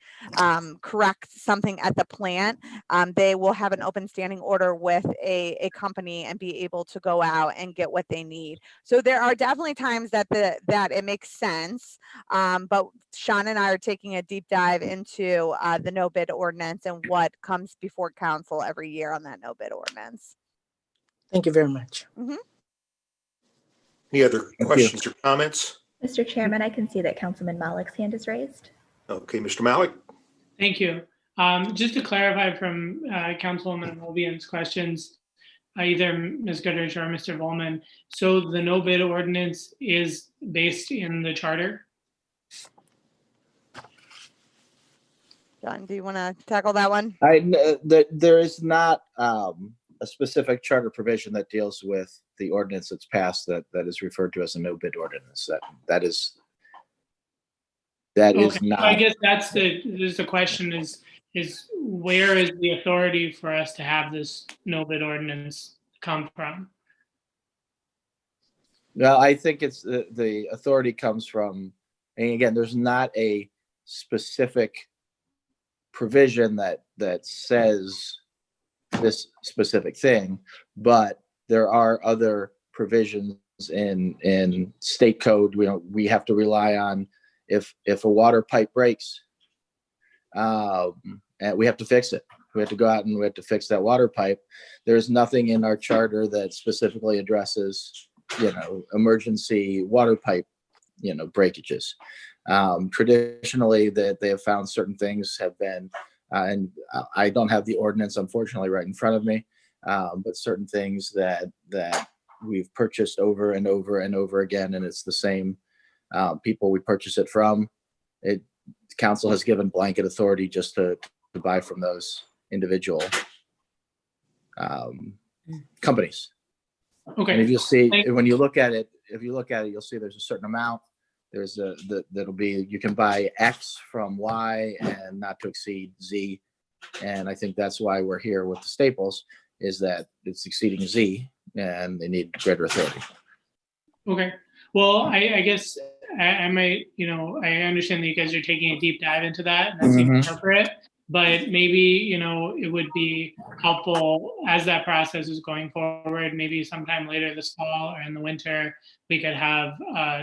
correct something at the plant, they will have an open standing order with a company and be able to go out and get what they need. So there are definitely times that it makes sense, but Sean and I are taking a deep dive into the no bid ordinance and what comes before council every year on that no bid ordinance.
Thank you very much.
Any other questions or comments?
Mr. Chairman, I can see that Councilman Malik's hand is raised.
Okay, Mr. Malik.
Thank you. Just to clarify from Councilwoman Obian's questions, either Ms. Goodrich or Mr. Volman, so the no bid ordinance is based in the charter?
John, do you want to tackle that one?
There is not a specific charter provision that deals with the ordinance that's passed that is referred to as a no bid ordinance. That is not.
So I guess that's the question is where is the authority for us to have this no bid ordinance come from?
Well, I think it's the authority comes from, and again, there's not a specific provision that says this specific thing, but there are other provisions in state code. We have to rely on if a water pipe breaks, and we have to fix it. We have to go out and we have to fix that water pipe. There's nothing in our charter that specifically addresses, emergency water pipe, breakages. Traditionally, that they have found certain things have been, and I don't have the ordinance unfortunately right in front of me, but certain things that we've purchased over and over and over again, and it's the same people we purchase it from. Council has given blanket authority just to buy from those individual companies.
Okay.
And if you see, when you look at it, you'll see there's a certain amount. There's that'll be, you can buy X from Y and not to exceed Z. And I think that's why we're here with the staples, is that it's exceeding Z and they need greater authority.
Okay. Well, I guess I might, I understand that you guys are taking a deep dive into that, and that seems appropriate. but maybe, it would be helpful as that process is going forward, maybe sometime later this fall or in the winter, we could have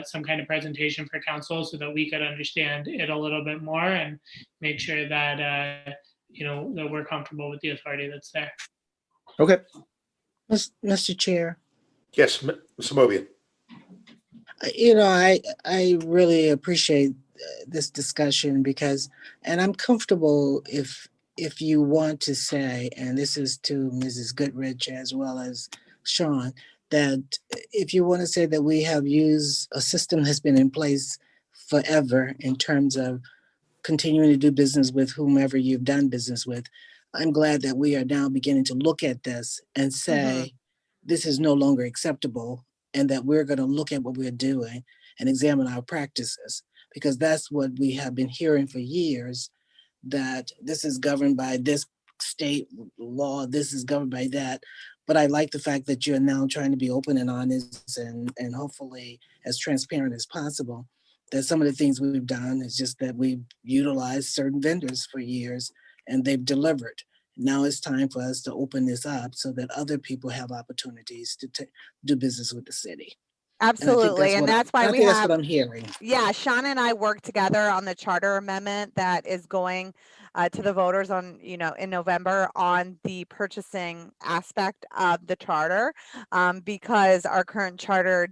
some kind of presentation for council so that we could understand it a little bit more and make sure that, that we're comfortable with the authority that's there.
Okay.
Mr. Chair,
Yes, Mr. Mobian.
I really appreciate this discussion because, and I'm comfortable if you want to say, and this is to Mrs. Goodrich as well as Sean, that if you want to say that we have used a system that's been in place forever in terms of continuing to do business with whomever you've done business with, I'm glad that we are now beginning to look at this and say, this is no longer acceptable, and that we're going to look at what we're doing and examine our practices, because that's what we have been hearing for years, that this is governed by this state law, this is governed by that. But I like the fact that you're now trying to be open and honest and hopefully as transparent as possible. That some of the things we've done is just that we've utilized certain vendors for years and they've delivered. Now it's time for us to open this up so that other people have opportunities to do business with the city.
Absolutely. And that's why we
that's
have,
what I'm hearing.
yeah, Sean and I work together on the charter amendment that is going to the voters on, in November on the purchasing aspect of the charter, because our current charter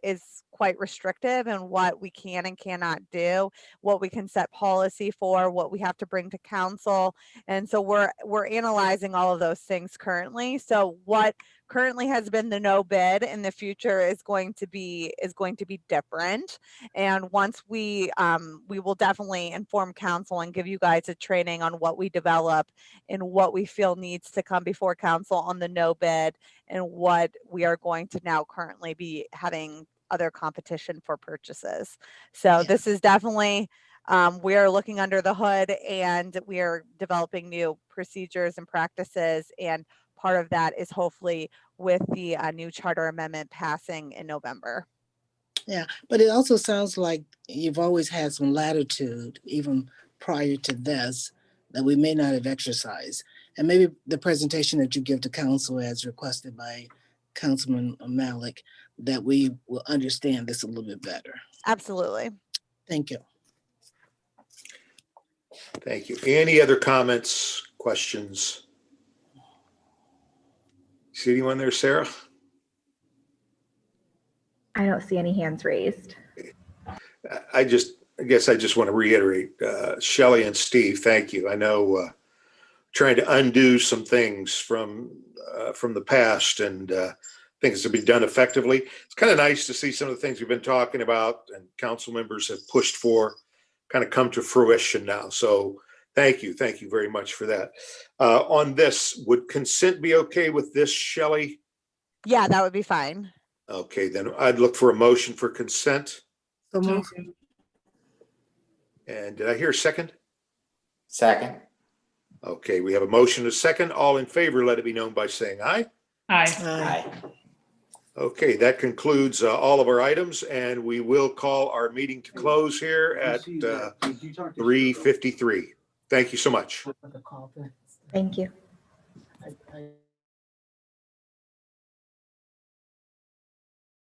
is quite restrictive in what we can and cannot do, what we can set policy for, what we have to bring to council. And so we're analyzing all of those things currently. So what currently has been the no bid in the future is going to be different. And once we will definitely inform council and give you guys a training on what we develop and what we feel needs to come before council on the no bid and what we are going to now currently be having other competition for purchases. So this is definitely, we are looking under the hood and we are developing new procedures and practices. And part of that is hopefully with the new charter amendment passing in November.
Yeah, but it also sounds like you've always had some latitude, even prior to this, that we may not have exercised. And maybe the presentation that you give to council as requested by Councilman Malik, that we will understand this a little bit better.
Absolutely.
Thank you.
Thank you. Any other comments, questions? See anyone there, Sarah?
I don't see any hands raised.
I guess I just want to reiterate, Shelley and Steve, thank you. I know trying to undo some things from the past and things to be done effectively. It's kind of nice to see some of the things we've been talking about and council members have pushed for kind of come to fruition now. So thank you very much for that. On this, would consent be okay with this, Shelley?
Yeah, that would be fine.
Okay, then I'd look for a motion for consent.
So move.
And did I hear a second?
Second.
Okay, we have a motion, a second. All in favor, let it be known by saying aye.
Aye.
Aye.
Okay, that concludes all of our items, and we will call our meeting to close here at 3:53. Thank you so much.
Thank you.